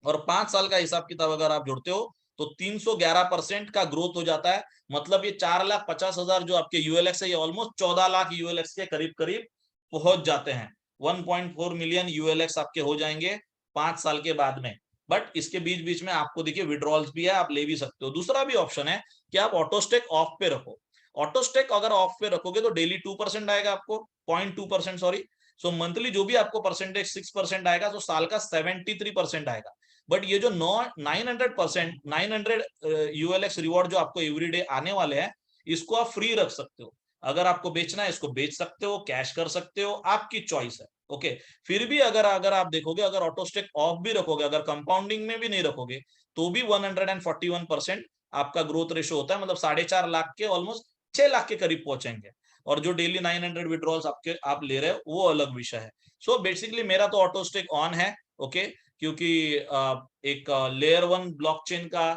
और 5 साल का हिसाब किताब अगर आप जोड़ते हो तो 311% का ग्रोथ हो जाता है। मतलब ये 4,50,000 जो आपके यूएलएक्स है ये ऑलमोस्ट 14 लाख यूएलएक्स के करीब करीब पहुंच जाते हैं। 1.4 मिलियन यूएलएक्स आपके हो जाएंगे 5 साल के बाद में। बट इसके बीच बीच में आपको देखिए विड्रॉल्स भी है, आप ले भी सकते हो। दूसरा भी ऑप्शन है कि आप ऑटोस्टेक ऑफ पे रखो। ऑटोस्टेक अगर ऑफ पे रखोगे तो डेली 2% आएगा आपको, 0.2% सॉरी। सो मंथली जो भी आपको परसेंटेज 6% आएगा, तो साल का 73% आएगा। बट ये जो 900% यूएलएक्स रिवॉर्ड जो आपको एवरीडे आने वाले हैं, इसको आप फ्री रख सकते हो। अगर आपको बेचना है इसको बेच सकते हो, कैश कर सकते हो, आपकी चॉइस है। ओके, फिर भी अगर आप देखोगे, अगर ऑटोस्टेक ऑफ भी रखोगे, अगर कंपाउंडिंग में भी नहीं रखोगे, तो भी 141% आपका ग्रोथ रेशो होता है। मतलब 4.5 लाख के ऑलमोस्ट 6 लाख के करीब पहुंचेंगे। और जो डेली 900 विड्रॉल्स आप ले रहे हो वो अलग विषय है। सो बेसिकली मेरा तो ऑटोस्टेक ऑन है। ओके, क्योंकि एक लेयर 1 ब्लॉकचेन का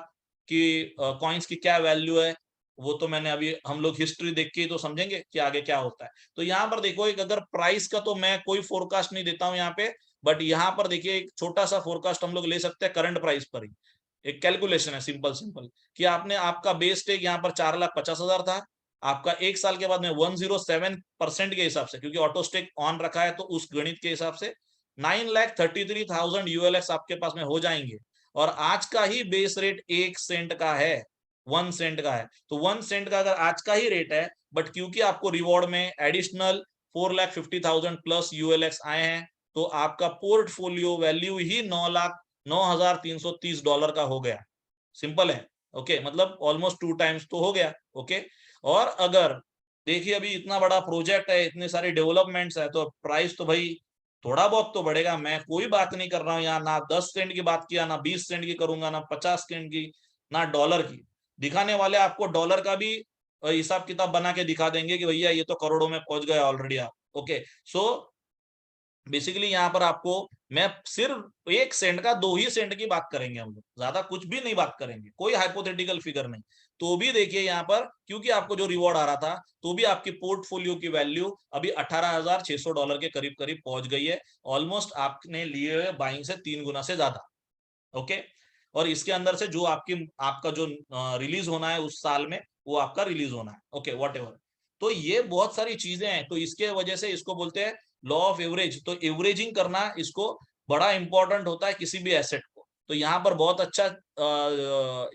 कि कॉइन्स की क्या वैल्यू है वो तो मैंने अभी, हम लोग हिस्ट्री देख के तो समझेंगे कि आगे क्या होता है। तो यहाँ पर देखो, एक अगर प्राइस का तो मैं कोई फोरकास्ट नहीं देता हूँ यहाँ पे, बट यहाँ पर देखिए एक छोटा सा फोरकास्ट हम लोग ले सकते हैं करंट प्राइस पर ही। एक कैलकुलेशन है सिंपल सिंपल कि आपने आपका बेस स्टेक यहाँ पर 4,50,000 था, आपका एक साल के बाद में 107% के हिसाब से, क्योंकि ऑटो स्टेक ऑन रखा है तो उस गणित के हिसाब से 9,33,000 यूएलएक्स आपके पास में हो जाएंगे। और आज का ही बेस रेट 1 सेंट का है, 1 सेंट का है। तो 1 सेंट का अगर आज का ही रेट है, बट क्योंकि आपको रिवॉर्ड में एडिशनल 4,50,000 प्लस यूएलएक्स आए हैं, तो आपका पोर्टफोलियो वैल्यू ही 9,0330 डॉलर का हो गया। सिंपल है। ओके, मतलब ऑलमोस्ट 2 टाइम्स तो हो गया। ओके, और अगर देखिए अभी इतना बड़ा प्रोजेक्ट है, इतने सारे डेवलपमेंट्स है, तो प्राइस तो भाई थोड़ा बहुत तो बढ़ेगा। मैं कोई बात नहीं कर रहा हूँ यहाँ, ना 10 सेंट की बात किया, ना 20 सेंट की करूंगा, ना 50 सेंट की, ना डॉलर की। दिखाने वाले आपको डॉलर का भी हिसाब किताब बना के दिखा देंगे कि भैया ये तो करोड़ों में पहुंच गए ऑलरेडी आप। ओके, सो बेसिकली यहाँ पर आपको मैं सिर्फ 1 सेंट का 2 ही सेंट की बात करेंगे हम लोग, ज्यादा कुछ भी नहीं बात करेंगे, कोई हाइपोथेटिकल फिगर नहीं। तो भी देखिए यहाँ पर, क्योंकि आपको जो रिवॉर्ड आ रहा था, तो भी आपकी पोर्टफोलियो की वैल्यू अभी $18,600 के करीब करीब पहुंच गई है। ऑलमोस्ट आपने लिए हुए बाइंग से 3 गुना से ज्यादा। ओके, और इसके अंदर से जो आपका जो रिलीज होना है उस साल में, वो आपका रिलीज होना है। Okay, what ever. तो ये बहुत सारी चीजें हैं, तो इसके वजह से इसको बोलते हैं लॉ ऑफ एवरेज। तो एवरेजिंग करना इसको बड़ा इंपॉर्टेंट होता है किसी भी एसेट को। तो यहाँ पर बहुत अच्छा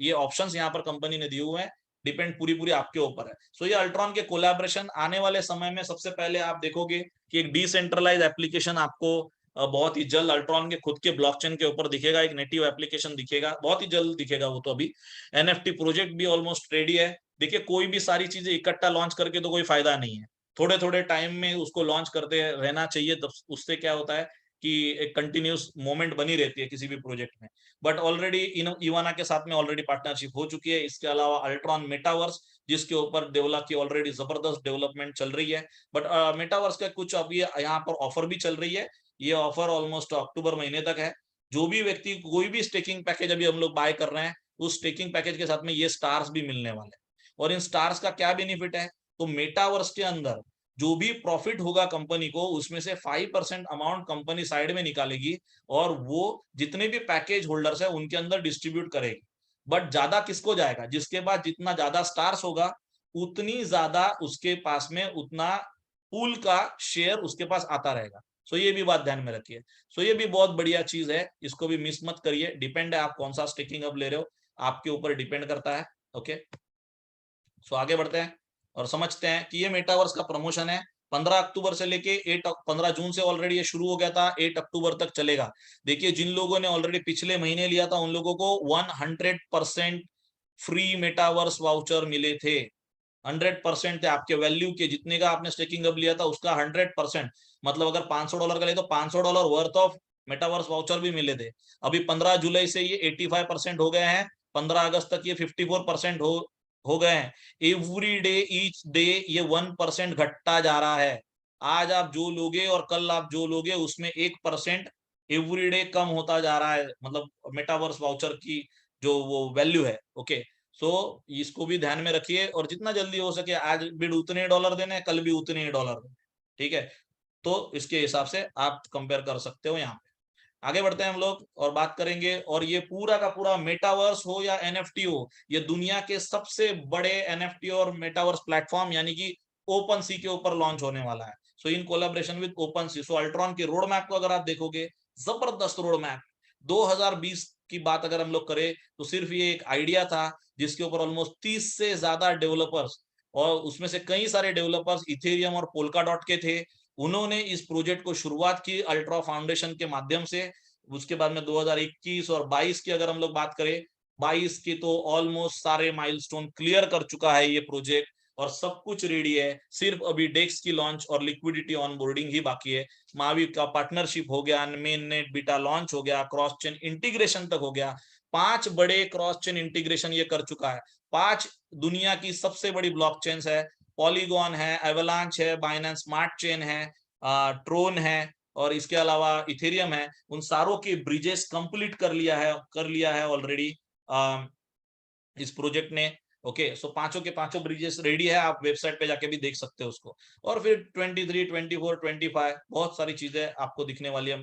ये ऑप्शंस यहाँ पर कंपनी ने दिए हुए हैं, डिपेंड पूरी पूरी आपके ऊपर है। सो ये अल्ट्रॉन के कोलैबोरेशन आने वाले समय में सबसे पहले आप देखोगे कि एक डिसेंट्रलाइज एप्लीकेशन आपको बहुत ही जल्द अल्ट्रॉन के खुद के ब्लॉकचेन के ऊपर दिखेगा, एक नेटिव एप्लीकेशन दिखेगा, बहुत ही जल्द दिखेगा वो तो अभी। एनएफटी प्रोजेक्ट भी ऑलमोस्ट रेडी है। देखिए, कोई भी सारी चीजें इकट्ठा लॉन्च करके तो कोई फायदा नहीं है, थोड़े थोड़े टाइम में उसको लॉन्च करते रहना चाहिए, तब उससे क्या होता है कि एक कंटिन्यूस मोमेंट बनी रहती है किसी भी प्रोजेक्ट में। बट ऑलरेडी इवाना के साथ में ऑलरेडी पार्टनरशिप हो चुकी है। इसके अलावा अल्ट्रॉन मेटावर्स, जिसके ऊपर डेवलप की ऑलरेडी जबरदस्त डेवलपमेंट चल रही है। बट मेटावर्स का कुछ अभी यहाँ पर ऑफर भी चल रही है। ये ऑफर ऑलमोस्ट अक्टूबर महीने तक है। जो भी व्यक्ति कोई भी स्टेकिंग पैकेज अभी हम लोग बाय कर रहे हैं, उस स्टेकिंग पैकेज के साथ में ये स्टार्स भी मिलने वाले हैं। और इन स्टार्स का क्या बेनिफिट है, तो मेटावर्स के अंदर जो भी प्रॉफिट होगा कंपनी को, उसमें से 5% अमाउंट कंपनी साइड में निकालेगी और वो जितने भी पैकेज होल्डर्स है उनके अंदर डिस्ट्रीब्यूट करेगी। बट ज्यादा किसको जाएगा, जिसके पास जितना ज्यादा स्टार्स होगा उतनी ज्यादा उसके पास में उतना पूल का शेयर उसके पास आता रहेगा। सो ये भी बात ध्यान में रखिए। सो ये भी बहुत बढ़िया चीज है, इसको भी मिस मत करिए। डिपेंड है आप कौन सा स्टेकिंग अब ले रहे हो, आपके ऊपर डिपेंड करता है। ओके, सो आगे बढ़ते हैं और समझते हैं कि ये मेटावर्स का प्रमोशन है। 15 अक्टूबर से लेके 15 जून से ऑलरेडी ये शुरू हो गया था, 8 अक्टूबर तक चलेगा। देखिए, जिन लोगों ने ऑलरेडी पिछले महीने लिया था उन लोगों को 100% फ्री मेटावर्स वाउचर मिले थे। 100% थे आपके वैल्यू के, जितने का आपने स्टेकिंग अब लिया था उसका 100%। मतलब अगर $500 का ले तो $500 वर्थ ऑफ मेटावर्स वाउचर भी मिले थे। अभी 15 जुलाई से ये 85% हो गए हैं, 15 अगस्त तक ये 54% हो गए हैं। एवरी डे ईच डे ये 1% घटता जा रहा है। आज आप जो लोगे और कल आप जो लोगे उसमें 1% एवरी डे कम होता जा रहा है, मतलब मेटावर्स वाउचर की जो वो वैल्यू है। ओके, सो इसको भी ध्यान में रखिए और जितना जल्दी हो सके, आज भी उतने डॉलर देने, कल भी उतने ही डॉलर देने, ठीक है। तो इसके हिसाब से आप कंपेयर कर सकते हो। यहाँ पे आगे बढ़ते हैं हम लोग और बात करेंगे। और ये पूरा का पूरा मेटावर्स हो या एनएफटी हो, ये दुनिया के सबसे बड़े एनएफटी और मेटावर्स प्लेटफॉर्म यानी कि ओपन सी के ऊपर लॉन्च होने वाला है। So in collaboration with open sea. So Ultron के रोड मैप को अगर आप देखोगे, जबरदस्त रोड मैप। 2020 की बात अगर हम लोग करें तो सिर्फ ये एक आइडिया था, जिसके ऊपर ऑलमोस्ट 30 से ज्यादा डेवलपर्स, और उसमें से कई सारे डेवलपर्स इथेरियम और पोल्का डॉट के थे। उन्होंने इस प्रोजेक्ट को शुरुआत की अल्ट्रा फाउंडेशन के माध्यम से। उसके बाद में 2021 और 22 की अगर हम लोग बात करें, 22 की तो ऑलमोस्ट सारे माइलस्टोन क्लियर कर चुका है ये प्रोजेक्ट और सब कुछ रेडी है। सिर्फ अभी डेक्स की लॉन्च और लिक्विडिटी ऑनबोर्डिंग ही बाकी है। मावी का पार्टनरशिप हो गया, मेन नेट बीटा लॉन्च हो गया, क्रॉस चेन इंटीग्रेशन तक हो गया। 5 बड़े क्रॉस चेन इंटीग्रेशन ये कर चुका है। 5 दुनिया की सबसे बड़ी ब्लॉकचेन है। पॉलीगॉन है, एवलांच है, बाइनेंस स्मार्ट चेन है, ट्रोन है, और इसके अलावा इथेरियम है। उन सारों के ब्रिजेस कंप्लीट कर लिया है ऑलरेडी इस प्रोजेक्ट ने। ओके, सो पांचों के पांचों ब्रिजेस रेडी है, आप वेबसाइट पे जाके भी देख सकते हो उसको। और फिर 23, 24, 25 बहुत सारी चीजें आपको दिखने वाली है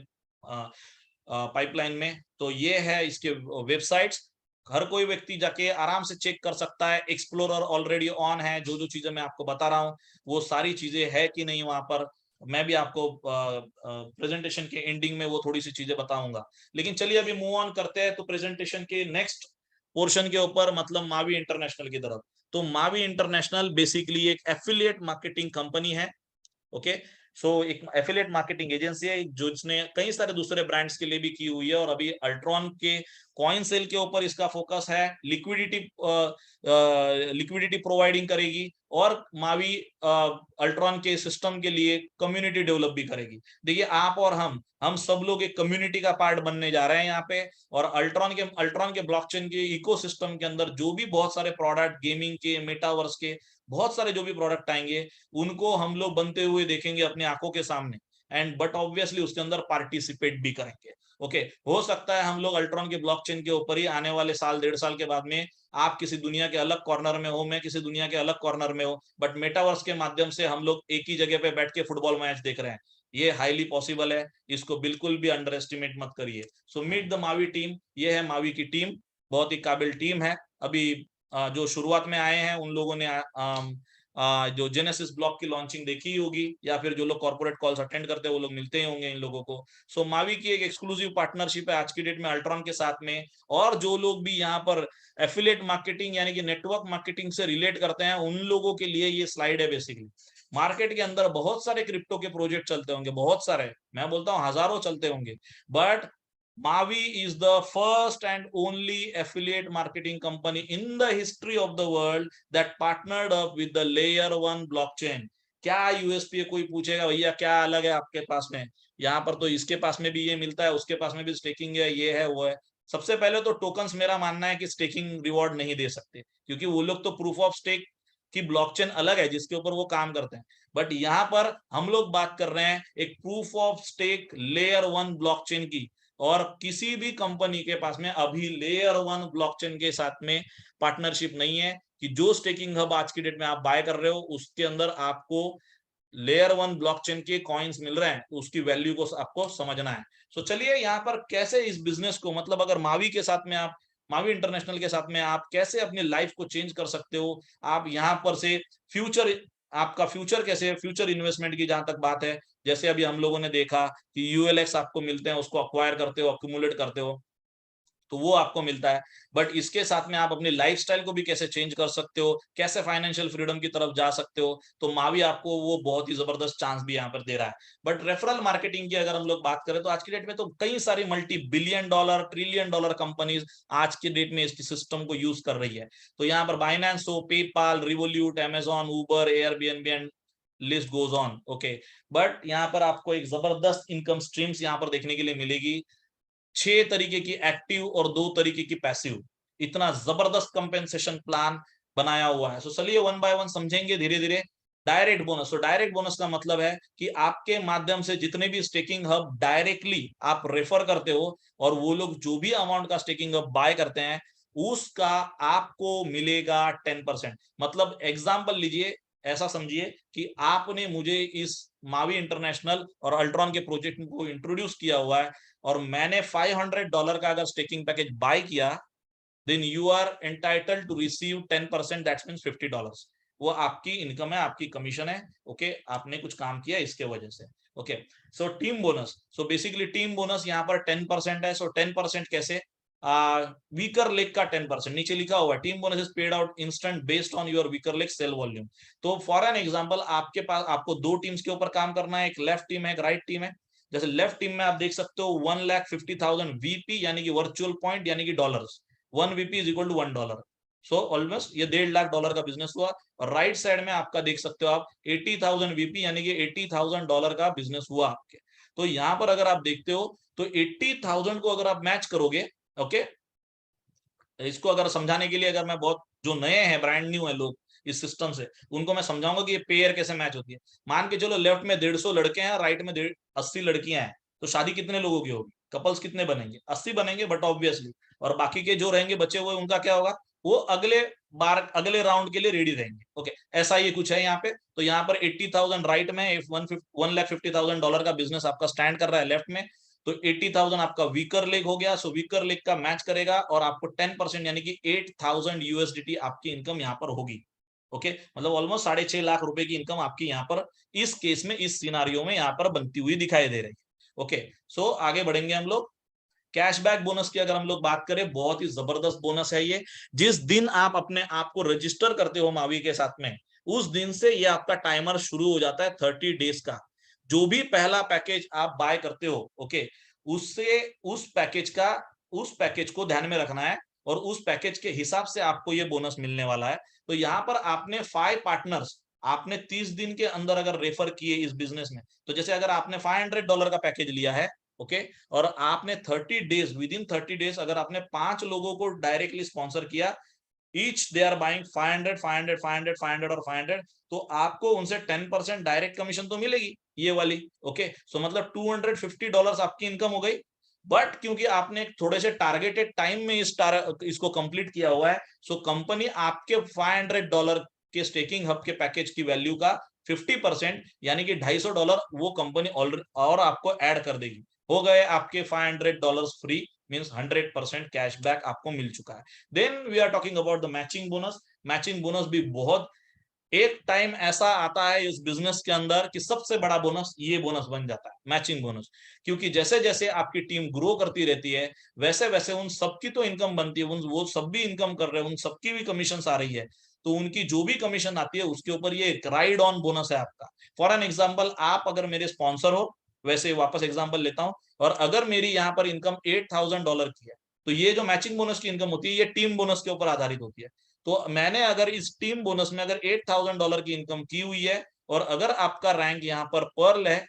पाइपलाइन में। तो ये है इसके वेबसाइट्स। हर कोई व्यक्ति जाके आराम से चेक कर सकता है। एक्सप्लोरर ऑलरेडी ऑन है, जो जो चीजें मैं आपको बता रहा हूँ वो सारी चीजें है कि नहीं वहां पर, मैं भी आपको प्रेजेंटेशन के एंडिंग में वो थोड़ी सी चीजें बताऊंगा। लेकिन चलिए अभी मूव ऑन करते हैं तो प्रेजेंटेशन के नेक्स्ट पोर्शन के ऊपर, मतलब मावी इंटरनेशनल की तरफ। तो मावी इंटरनेशनल बेसिकली एक एफिलिएट मार्केटिंग कंपनी है। ओके, सो एक एफिलिएट मार्केटिंग एजेंसी है जो इसने कई सारे दूसरे ब्रांड्स के लिए भी की हुई है। और अभी अल्ट्रॉन के कॉइन सेल के ऊपर इसका फोकस है। लिक्विडिटी प्रोवाइडिंग करेगी और मावी अल्ट्रॉन के सिस्टम के लिए कम्युनिटी डेवलप भी करेगी। देखिए, आप और हम सब लोग एक कम्युनिटी का पार्ट बनने जा रहे हैं यहाँ पे। और अल्ट्रॉन के ब्लॉकचेन के इकोसिस्टम के अंदर जो भी बहुत सारे प्रोडक्ट, गेमिंग के, मेटावर्स के बहुत सारे जो भी प्रोडक्ट आएंगे, उनको हम लोग बनते हुए देखेंगे अपनी आंखों के सामने। एंड बट ऑब्वियसली उसके अंदर पार्टिसिपेट भी करेंगे। ओके, हो सकता है हम लोग अल्ट्रॉन के ब्लॉकचेन के ऊपर ही आने वाले साल 1.5 साल के बाद में आप किसी दुनिया के अलग कॉर्नर में हो, मैं किसी दुनिया के अलग कॉर्नर में हो, बट मेटावर्स के माध्यम से हम लोग एक ही जगह पे बैठ के फुटबॉल मैच देख रहे हैं। ये हाईली पॉसिबल है, इसको बिल्कुल भी अंडर एस्टिमेट मत करिए। So meet the Mavie team, ये है मावी की टीम, बहुत ही काबिल टीम है। अभी जो शुरुआत में आए हैं उन लोगों ने जो जेनेसिस ब्लॉक की लॉन्चिंग देखी होगी, या फिर जो लोग कॉर्पोरेट कॉल्स अटेंड करते हैं वो लोग मिलते ही होंगे इन लोगों को। सो मावी की एक एक्सक्लूसिव पार्टनरशिप है आज की डेट में अल्ट्रॉन के साथ में, और जो लोग भी यहाँ पर एफिलिएट मार्केटिंग यानी कि नेटवर्क मार्केटिंग से रिलेट करते हैं उन लोगों के लिए ये स्लाइड है। बेसिकली मार्केट के अंदर बहुत सारे क्रिप्टो के प्रोजेक्ट चलते होंगे, बहुत सारे, मैं बोलता हूँ हजारों चलते होंगे, but Mavi is the first and only affiliate marketing company in the history of the world that partnered up with the layer 1 blockchain। क्या यूएसपी है? कोई पूछेगा भैया क्या अलग है आपके पास में? यहाँ पर तो इसके पास में भी ये मिलता है, उसके पास में भी स्टेकिंग है, ये है वो है। सबसे पहले तो टोकन्स मेरा मानना है कि स्टेकिंग रिवॉर्ड नहीं दे सकते, क्योंकि वो लोग तो प्रूफ ऑफ स्टेक की ब्लॉकचेन अलग है जिसके ऊपर वो काम करते हैं, बट यहाँ पर हम लोग बात कर रहे हैं एक proof of stake layer 1 blockchain की। और किसी भी कंपनी के पास में अभी लेयर 1 ब्लॉकचेन के साथ में पार्टनरशिप नहीं है कि जो स्टेकिंग हब आज की डेट में आप बाय कर रहे हो उसके अंदर आपको लेयर 1 ब्लॉकचेन के कॉइन्स मिल रहे हैं, तो उसकी वैल्यू को आपको समझना है। सो चलिए यहाँ पर कैसे इस बिजनेस को, मतलब अगर मावी के साथ में आप, मावी इंटरनेशनल के साथ में आप कैसे अपनी लाइफ को चेंज कर सकते हो। आप यहाँ पर से फ्यूचर, आपका फ्यूचर कैसे, फ्यूचर इन्वेस्टमेंट की जहां तक बात है, जैसे अभी हम लोगों ने देखा कि यूएलएक्स आपको मिलते हैं, उसको अक्वायर करते हो, अक्यूमुलेट करते हो, तो वो आपको मिलता है। बट इसके साथ में आप अपनी लाइफस्टाइल को भी कैसे चेंज कर सकते हो, कैसे फाइनेंशियल फ्रीडम की तरफ जा सकते हो, तो मावी आपको वो बहुत ही जबरदस्त चांस भी यहाँ पर दे रहा है। बट रेफरल मार्केटिंग की अगर हम लोग बात करें तो आज की डेट में तो कई सारी multi billion dollar, trillion dollar companies आज के डेट में इस सिस्टम को यूज कर रही है। तो यहाँ पर बाइनेंस हो, PayPal, Revolut, Amazon, Uber, Airbnb and list goes on. Okay, but यहाँ पर आपको एक जबरदस्त इनकम स्ट्रीम्स यहाँ पर देखने के लिए मिलेगी। 6 तरीके की एक्टिव और 2 तरीके की पैसिव, इतना जबरदस्त कंपेंसेशन प्लान बनाया हुआ है। सो चलिए वन बाय वन समझेंगे धीरे धीरे। डायरेक्ट बोनस, तो डायरेक्ट बोनस का मतलब है कि आपके माध्यम से जितने भी स्टेकिंग हब डायरेक्टली आप रेफर करते हो और वो लोग जो भी अमाउंट का स्टेकिंग हब बाय करते हैं उसका आपको मिलेगा 10%। मतलब एग्जांपल लीजिए, ऐसा समझिए कि आपने मुझे इस मावी इंटरनेशनल और अल्ट्रॉन के प्रोजेक्ट को इंट्रोड्यूस किया हुआ है और मैंने $500 का अगर स्टेकिंग पैकेज बाय किया, then you are entitled to receive 10%, that's means $50। वो आपकी इनकम है, आपकी कमीशन है। ओके, आपने कुछ काम किया इसके वजह से। Okay, so team bonus, so basically team bonus यहाँ पर 10% है। सो 10% कैसे? वीकर लेग का 10%, नीचे लिखा हुआ है team bonus is paid out instant based on your weaker leg sale volume. तो फॉर एन एग्जांपल, आपके पास, आपको 2 टीम्स के ऊपर काम करना है, एक लेफ्ट टीम है, एक राइट टीम है। जैसे लेफ्ट टीम में आप देख सकते हो 1,50,000 वीपी यानी कि वर्चुअल पॉइंट यानी कि dollars, 1 VP is equal to $1। So almost ये $1.5 लाख का बिजनेस हुआ। और राइट साइड में आपका देख सकते हो आप 80,000 वीपी यानी कि $80,000 का बिजनेस हुआ आपके। तो यहाँ पर अगर आप देखते हो तो 80,000 को अगर आप मैच करोगे, ओके, इसको अगर समझाने के लिए, अगर मैं बहुत, जो नए हैं, ब्रांड न्यू है लोग इस सिस्टम से, उनको मैं समझाऊंगा कि ये पेयर कैसे मैच होती है। मान के चलो लेफ्ट में 150 लड़के हैं, राइट में 80 लड़कियां हैं, तो शादी कितने लोगों की होगी? कपल्स कितने बनेंगे? 80 बनेंगे, बट ऑब्वियसली, और बाकी के जो रहेंगे बचे हुए उनका क्या होगा? वो अगले बार, अगले राउंड के लिए रेडी रहेंगे। ओके, ऐसा ये कुछ है यहाँ पे। तो यहाँ पर 80,000 राइट में, 1,50,000 का बिजनेस आपका स्टैंड कर रहा है लेफ्ट में, तो 80,000 आपका वीकर लेग हो गया। सो वीकर लेग का मैच करेगा और आपको 10% यानी कि 8,000 यूएसडीटी आपकी इनकम यहाँ पर होगी। ओके, मतलब ऑलमोस्ट 6.5 लाख रुपए की इनकम आपकी यहाँ पर इस केस में, इस सिनारियो में यहाँ पर बनती हुई दिखाई दे रही है। ओके, सो आगे बढ़ेंगे हम लोग। कैशबैक बोनस की अगर हम लोग बात करें, बहुत ही जबरदस्त बोनस है ये। जिस दिन आप अपने आप को रजिस्टर करते हो मावी के साथ में, उस दिन से ये आपका टाइमर शुरू हो जाता है 30 डेज का। जो भी पहला पैकेज आप बाय करते हो, ओके, उससे उस पैकेज को ध्यान में रखना है और उस पैकेज के हिसाब से आपको ये बोनस मिलने वाला है। तो यहाँ पर आपने 5 पार्टनर्स, आपने 30 दिन के अंदर अगर रेफर किए इस बिजनेस में, तो जैसे अगर आपने $500 का पैकेज लिया है, ओके, और आपने 30 डेज, विद इन 30 डेज अगर आपने 5 लोगों को डायरेक्टली स्पॉन्सर किया, ईच दे आर बाइंग 500 500 500 500 और 500, तो आपको उनसे 10% डायरेक्ट कमीशन तो मिलेगी ये वाली। ओके, सो मतलब $250 आपकी इनकम हो गई। बट क्योंकि आपने थोड़े से टारगेटेड टाइम में इसको कंप्लीट किया हुआ है, सो कंपनी आपके $500 के स्टेकिंग हब के पैकेज की वैल्यू का 50% यानी कि $250 वो कंपनी और आपको ऐड कर देगी। हो गए आपके $500 फ्री, मीन्स 100% कैशबैक आपको मिल चुका है। Then we are talking about the matching bonus. Matching bonus भी बहुत, एक टाइम ऐसा आता है इस बिजनेस के अंदर कि सबसे बड़ा बोनस ये बोनस बन जाता है, मैचिंग बोनस। क्योंकि जैसे जैसे आपकी टीम ग्रो करती रहती है, वैसे वैसे उन सबकी तो इनकम बनती है, वो सब भी इनकम कर रहे हैं, उन सबकी भी कमीशन आ रही है, तो उनकी जो भी कमीशन आती है उसके ऊपर ये राइड ऑन बोनस है आपका। फॉर एन एग्जाम्पल, आप अगर मेरे स्पॉन्सर हो, वैसे वापस एग्जाम्पल लेता हूं, और अगर मेरी यहाँ पर इनकम $8,000 की है, तो ये जो मैचिंग बोनस की इनकम होती है ये टीम बोनस के ऊपर आधारित होती है। तो मैंने अगर इस टीम बोनस में अगर $8,000 की इनकम की हुई है, और अगर आपका रैंक यहाँ पर पर्ल है,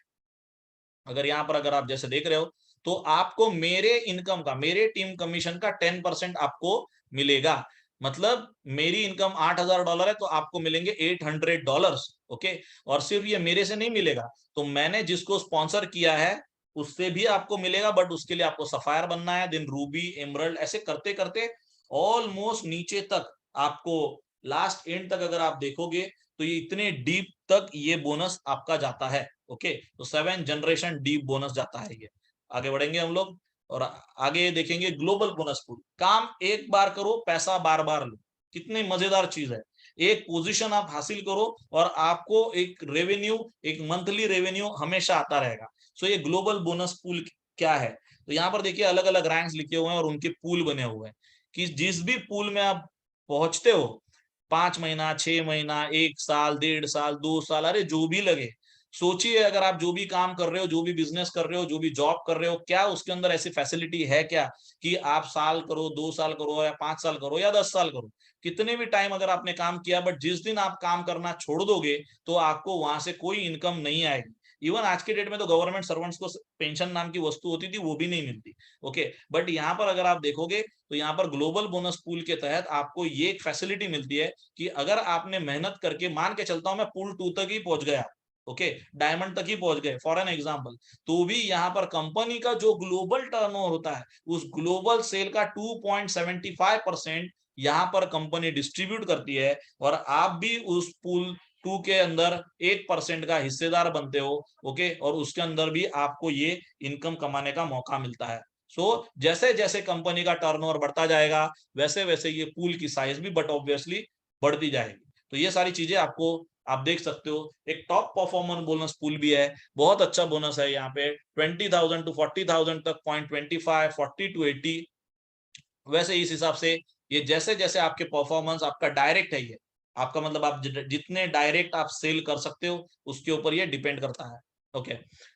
अगर यहाँ पर अगर आप जैसे देख रहे हो, तो आपको मेरे इनकम का, मेरे टीम कमीशन का 10% आपको मिलेगा। मतलब मेरी इनकम $8,000 है, तो आपको मिलेंगे $800। ओके, और सिर्फ ये मेरे से नहीं मिलेगा, तो मैंने जिसको स्पॉन्सर किया है उससे भी आपको मिलेगा, बट उसके लिए आपको सफायर बनना है, देन रूबी, एमरल्ड, ऐसे करते करते ऑलमोस्ट नीचे तक आपको, लास्ट एंड तक अगर आप देखोगे तो ये इतने डीप तक ये बोनस आपका जाता है। ओके, तो 7 जनरेशन डीप बोनस जाता है ये। आगे बढ़ेंगे हम लोग और आगे देखेंगे ग्लोबल बोनस पूल। काम एक बार करो, पैसा बार बार लो। कितनी मजेदार चीज है। एक पोजीशन आप हासिल करो और आपको एक रेवेन्यू, एक मंथली रेवेन्यू हमेशा आता रहेगा। सो ये ग्लोबल बोनस पूल क्या है, तो यहाँ पर देखिए अलग अलग रैंक्स लिखे हुए हैं और उनके पूल बने हुए हैं कि जिस भी पूल में आप पहुंचते हो, 5 महीना, 6 महीना, 1 साल, 1.5 साल, 2 साल, अरे जो भी लगे, सोचिए अगर आप जो भी काम कर रहे हो, जो भी बिजनेस कर रहे हो, जो भी जॉब कर रहे हो, क्या उसके अंदर ऐसी फैसिलिटी है क्या कि आप साल करो, 2 साल करो, या 5 साल करो, या 10 साल करो, कितने भी टाइम अगर आपने काम किया, बट जिस दिन आप काम करना छोड़ दोगे तो आपको वहां से कोई इनकम नहीं आएगी। इवन आज के डेट में तो गवर्नमेंट सर्वेंट्स को पेंशन नाम की वस्तु होती थी, वो भी नहीं मिलती। ओके, बट यहाँ पर अगर आप देखोगे तो यहाँ पर ग्लोबल बोनस पूल के तहत आपको ये एक फैसिलिटी मिलती है कि अगर आपने मेहनत करके, मान के चलता हूं मैं पूल 2 तक ही पहुंच गया, ओके, डायमंड तक ही पहुंच गए फॉर एन एग्जांपल, तो भी यहाँ पर कंपनी का जो ग्लोबल टर्नओवर होता है, उस ग्लोबल सेल का 2.75% यहाँ पर कंपनी डिस्ट्रीब्यूट करती है, और आप भी उस पूल 2 के अंदर 1% का हिस्सेदार बनते हो। ओके, और उसके अंदर भी आपको ये इनकम कमाने का मौका मिलता है। सो जैसे जैसे कंपनी का टर्नओवर बढ़ता जाएगा, वैसे वैसे ये पूल की साइज भी बट ऑब्वियसली बढ़ती जाएगी। तो ये सारी चीजें आपको, आप देख सकते हो। एक टॉप परफॉर्मर बोनस पूल भी है, बहुत अच्छा बोनस है यहाँ पे, 20,000 टू 40,000 तक, 0.25, 40 टू 80। वैसे इस हिसाब से ये जैसे जैसे आपके परफॉर्मेंस, आपका डायरेक्ट है ये, आपका मतलब आप जितने डायरेक्ट आप सेल कर सकते हो उसके ऊपर ये डिपेंड करता है। ओके,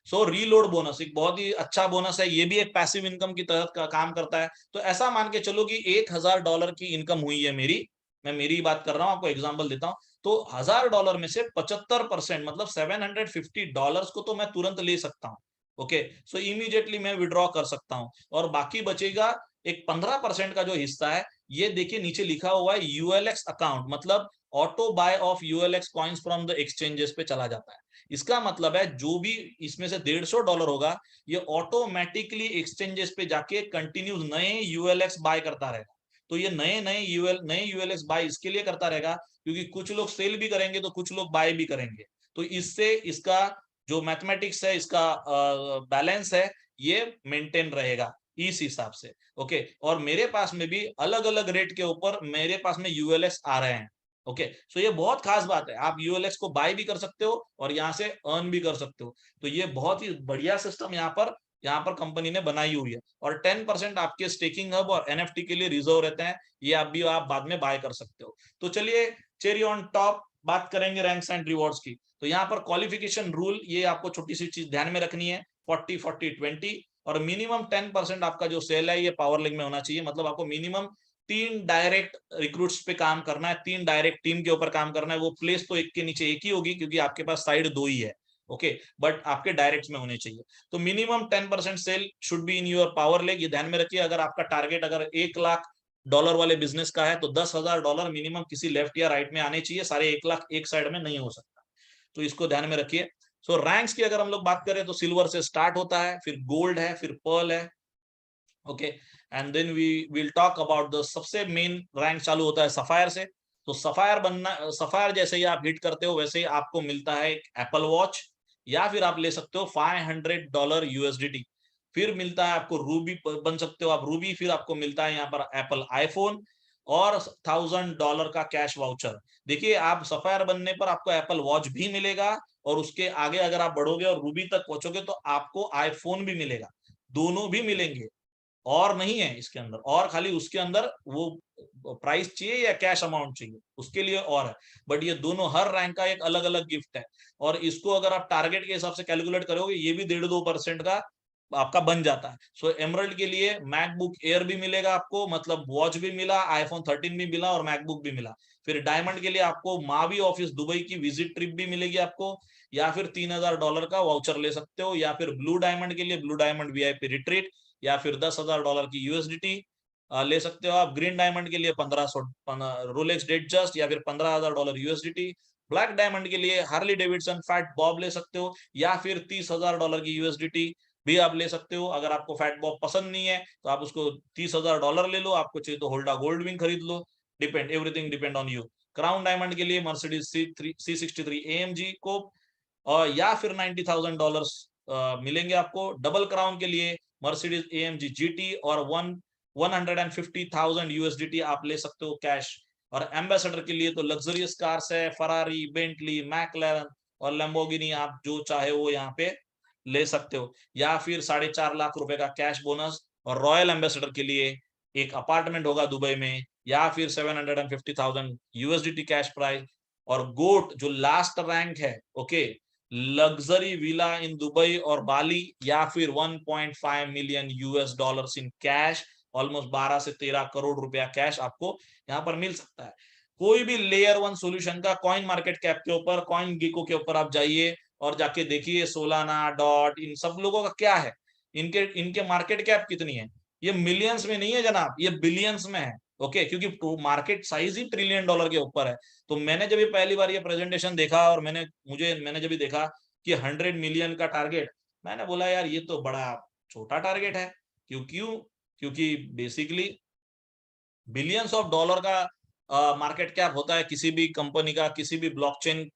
सो रीलोड बोनस एक बहुत ही अच्छा बोनस है, ये भी एक पैसिव इनकम की तहत का काम करता है। तो ऐसा मान के चलो कि $1,000 की इनकम हुई है मेरी, मैं मेरी बात कर रहा हूँ, आपको एग्जाम्पल देता हूँ। तो $1,000 में से 75%, मतलब $750 को तो मैं तुरंत ले सकता हूँ। ओके, सो इमीडिएटली मैं विड्रॉ कर सकता हूँ, और बाकी बचेगा एक 15% का जो हिस्सा है, ये देखिए नीचे लिखा हुआ है यूएलएक्स अकाउंट, मतलब auto buy of ULX coins from the exchanges पे चला जाता है। इसका मतलब है जो भी इसमें से $150 होगा, ये ऑटोमेटिकली एक्सचेंजेस पे जाके कंटिन्यूस नए यूएलएक्स बाय करता रहेगा। तो ये नए यूएलएक्स बाय इसके लिए करता रहेगा क्योंकि कुछ लोग सेल भी करेंगे तो कुछ लोग बाय भी करेंगे, तो इससे इसका जो मैथमेटिक्स है, इसका बैलेंस है, ये मेंटेन रहेगा इस हिसाब से। ओके, और मेरे पास में भी अलग अलग रेट के ऊपर मेरे पास में यूएलएक्स आ रहे हैं। ओके, सो ये बहुत खास बात है, आप यूएलएक्स को बाय भी कर सकते हो और यहाँ से अर्न भी कर सकते हो। तो ये बहुत ही बढ़िया सिस्टम यहाँ पर कंपनी ने बनाई हुई है, और 10% आपके स्टेकिंग हब और एनएफटी के लिए रिजर्व रहते हैं, ये आप बाद में बाय कर सकते हो। तो चलिए, चेरी ऑन टॉप बात करेंगे रैंक्स एंड रिवॉर्ड्स की। तो यहाँ पर क्वालिफिकेशन रूल, ये आपको छोटी सी चीज ध्यान में रखनी है, 40-40-20, और मिनिमम 10% आपका जो सेल है ये पावर लिंक में होना चाहिए। मतलब आपको मिनिमम 3 डायरेक्ट रिक्रूट्स पे काम करना है, 3 डायरेक्ट टीम के ऊपर काम करना है। वो प्लेस तो एक के नीचे एक ही होगी क्योंकि आपके पास साइड 2 ही है। ओके, बट आपके डायरेक्ट में होने चाहिए। तो minimum 10% sale should be in your power leg, ये ध्यान में रखिए। अगर आपका टारगेट अगर $1,00,000 वाले बिजनेस का है तो $10,000 मिनिमम किसी लेफ्ट या राइट में आने चाहिए, सारे 1,00,000 एक साइड में नहीं हो सकता। तो इसको ध्यान में रखिए। सो रैंक्स की अगर हम लोग बात करें तो सिल्वर से स्टार्ट होता है, फिर गोल्ड है, फिर पर्ल है, okay, and then we will talk about the सबसे मेन रैंक चालू होता है सफायर से। तो सफायर बनना, सफायर जैसे ही आप हिट करते हो वैसे ही आपको मिलता है एक एप्पल वॉच, या फिर आप ले सकते हो $500 यूएसडीटी। फिर मिलता है आपको रूबी, बन सकते हो आप रूबी। फिर आपको मिलता है यहाँ पर एप्पल आईफोन और $1000 का कैश वाउचर। देखिए, आप सफायर बनने पर आपको एप्पल वॉच भी मिलेगा, और उसके आगे अगर आप बढ़ोगे और रूबी तक पहुंचोगे तो आपको आईफोन भी मिलेगा, दोनों भी मिलेंगे। और नहीं है इसके अंदर, और खाली उसके अंदर वो प्राइस चाहिए या कैश अमाउंट चाहिए उसके लिए और है। बट ये दोनों हर रैंक का एक अलग अलग गिफ्ट है, और इसको अगर आप टारगेट के हिसाब से कैलकुलेट करोगे ये भी 1.5-2% का आपका बन जाता है। सो एमरल्ड के लिए मैकबुक एयर भी मिलेगा आपको, मतलब वॉच भी मिला, आईफोन 13 भी मिला और मैकबुक भी मिला। फिर डायमंड के लिए आपको मावी ऑफिस दुबई की विजिट ट्रिप भी मिलेगी आपको, या फिर $3000 का वाउचर ले सकते हो, या फिर ब्लू डायमंड के लिए ब्लू डायमंड वीआईपी रिट्रीट, या फिर $10,000 की यूएसडीटी ले सकते हो आप। ग्रीन डायमंड के लिए 1500 रोलेक्स डेट जस्ट, या फिर $15,000 यूएसडीटी। ब्लैक डायमंड के लिए हार्ली डेविडसन फैट बॉब ले सकते हो, या फिर $30,000 की यूएसडीटी भी आप ले सकते हो। अगर आपको फैट बॉब पसंद नहीं है तो आप उसको $30,000 ले लो, आपको चाहिए तो होल्डा गोल्ड विंग खरीद लो, depend, everything depend on you. Crown diamond के लिए मर्सिडीज C63 AMG को, और या फिर $90,000 मिलेंगे आपको। डबल क्राउन के लिए मर्सिडीज AMG GT और 150,000 यूएसडीटी आप ले सकते हो कैश। और एम्बेसडर के लिए तो लग्जरियस कार्स है, फरारी, बेंटली, मैकलैरन और लैम्बोर्गिनी, आप जो चाहे वो यहाँ पे ले सकते हो। या फिर 4.5 लाख रुपए का कैश बोनस, और रॉयल एम्बेसडर के लिए एक अपार्टमेंट होगा दुबई में, या फिर 750,000 यूएसडीटी कैश प्राइस। और गोट जो लास्ट रैंक है, okay, luxury villa in Dubai और बाली, या फिर 1.5 million US dollars in cash, almost 12 से 13 करोड़ रुपया कैश आपको यहाँ पर मिल सकता है। कोई भी लेयर 1 सॉल्यूशन का कॉइन मार्केट कैप के ऊपर, कॉइन गिको के ऊपर आप जाइए और जाके देखिए सोलाना, डॉट, इन सब लोगों का क्या है, इनके इनके मार्केट कैप कितनी है। ये मिलियंस में नहीं है जनाब, ये बिलियंस में है। ओके, क्योंकि मार्केट साइज ही $1 ट्रिलियन के ऊपर है। तो मैंने जब ये पहली बार ये प्रेजेंटेशन देखा, और मैंने जब देखा कि 100 मिलियन का टारगेट, मैंने बोला यार ये तो बड़ा छोटा टारगेट है। क्यों? क्योंकि बेसिकली बिलियंस ऑफ डॉलर का मार्केट कैप होता है किसी भी कंपनी का, किसी भी ब्लॉकचेन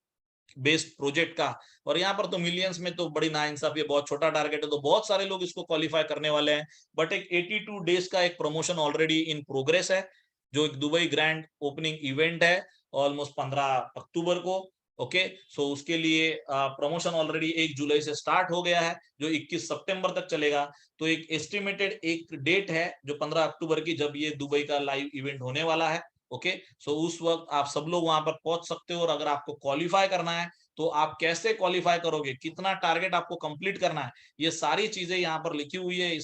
बेस्ड प्रोजेक्ट का। और यहाँ पर तो मिलियंस में तो बड़ी नाइंसाफी है, बहुत छोटा टारगेट है। तो बहुत सारे लोग इसको क्वालिफाई करने वाले हैं, बट एक 82 डेज का एक प्रमोशन ऑलरेडी इन प्रोग्रेस है, जो एक दुबई ग्रैंड ओपनिंग इवेंट है ऑलमोस्ट 15 अक्टूबर को। ओके, सो उसके लिए प्रमोशन ऑलरेडी 1 जुलाई से स्टार्ट हो गया है, जो 21 सितंबर तक चलेगा। तो एक एस्टिमेटेड एक डेट है जो 15 अक्टूबर की, जब ये दुबई का लाइव इवेंट होने वाला है। ओके, सो उस वक्त आप सब लोग वहां पर पहुंच सकते हो। और अगर आपको क्वालिफाई करना है तो आप कैसे क्वालिफाई करोगे, कितना टारगेट आपको कंप्लीट करना है, ये सारी चीजें यहाँ पर लिखी हुई है।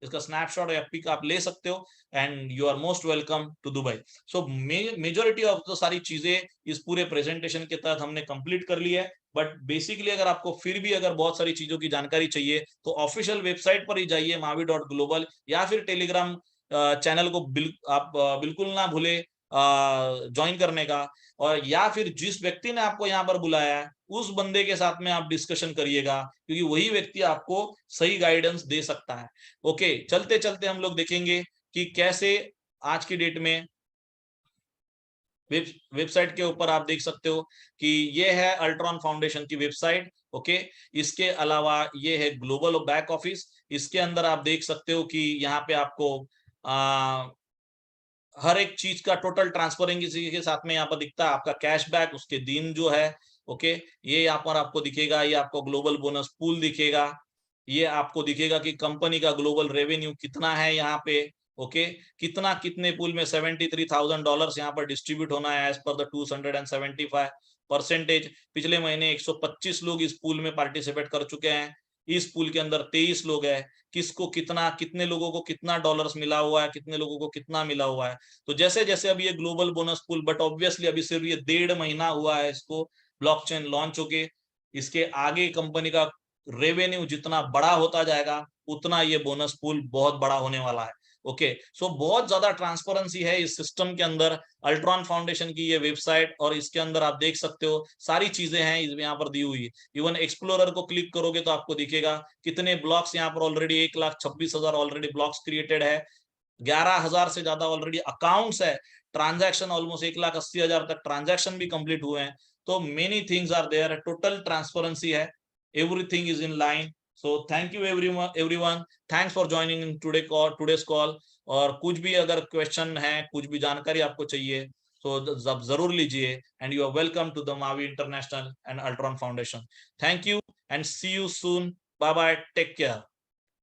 इसका स्नैपशॉट या पिक आप ले सकते हो, and you are most welcome to Dubai. So majority of तो सारी चीजें इस पूरे प्रेजेंटेशन के तहत हमने कंप्लीट कर ली है। बट बेसिकली अगर आपको फिर भी अगर बहुत सारी चीजों की जानकारी चाहिए तो ऑफिशियल वेबसाइट पर ही जाइए, mavi.global, या फिर टेलीग्राम चैनल को आप बिल्कुल ना भूले ज्वाइन करने का। और या फिर जिस व्यक्ति ने आपको यहाँ पर बुलाया है उस बंदे के साथ में आप डिस्कशन करिएगा, क्योंकि वही व्यक्ति आपको सही गाइडेंस दे सकता है। ओके, चलते चलते हम लोग देखेंगे कि कैसे आज की डेट में वेबसाइट के ऊपर आप देख सकते हो कि ये है अल्ट्रॉन फाउंडेशन की वेबसाइट। ओके, इसके अलावा ये है ग्लोबल बैक ऑफिस। इसके अंदर आप देख सकते हो कि यहाँ पे आपको हर एक चीज का टोटल ट्रांसफरिंग इसी के साथ में यहाँ पर दिखता है। आपका कैशबैक, उसके दिन जो है, ओके, ये यहाँ पर आपको दिखेगा। ये आपको ग्लोबल बोनस पूल दिखेगा। ये आपको दिखेगा कि कंपनी का ग्लोबल रेवेन्यू कितना है यहाँ पे। ओके, कितने पूल में $73,000 यहाँ पर डिस्ट्रीब्यूट होना है एज पर द 275%। पिछले महीने 125 लोग इस पूल में पार्टिसिपेट कर चुके हैं। इस पूल के अंदर 23 लोग हैं। किसको कितना, कितने लोगों को कितना डॉलर्स मिला हुआ है, कितने लोगों को कितना मिला हुआ है। तो जैसे जैसे अभी ये global bonus pool, but obviously अभी सिर्फ ये 1.5 महीना हुआ है इसको ब्लॉकचेन लॉन्च होके। इसके आगे कंपनी का रेवेन्यू जितना बड़ा होता जाएगा उतना ये बोनस पूल बहुत बड़ा होने वाला है। ओके, सो बहुत ज्यादा ट्रांसपेरेंसी है इस सिस्टम के अंदर। अल्ट्रॉन फाउंडेशन की ये वेबसाइट, और इसके अंदर आप देख सकते हो सारी चीजें हैं यहाँ पर दी हुई। इवन एक्सप्लोरर को क्लिक करोगे तो आपको दिखेगा कितने ब्लॉक्स यहाँ पर ऑलरेडी 1,26,000 ऑलरेडी ब्लॉक्स क्रिएटेड है, 11,000 से ज्यादा ऑलरेडी अकाउंट्स है, ट्रांजैक्शन ऑलमोस्ट 1,80,000 तक ट्रांजैक्शन भी कंप्लीट हुए हैं। तो many things are there, total transparency है, everything is in line. So thank you everyone, thanks for joining in today's call. और कुछ भी अगर क्वेश्चन है, कुछ भी जानकारी आपको चाहिए तो जरूर लीजिए, and you are welcome to the Mavie international and Ultron foundation. Thank you and see you soon, bye bye, take care.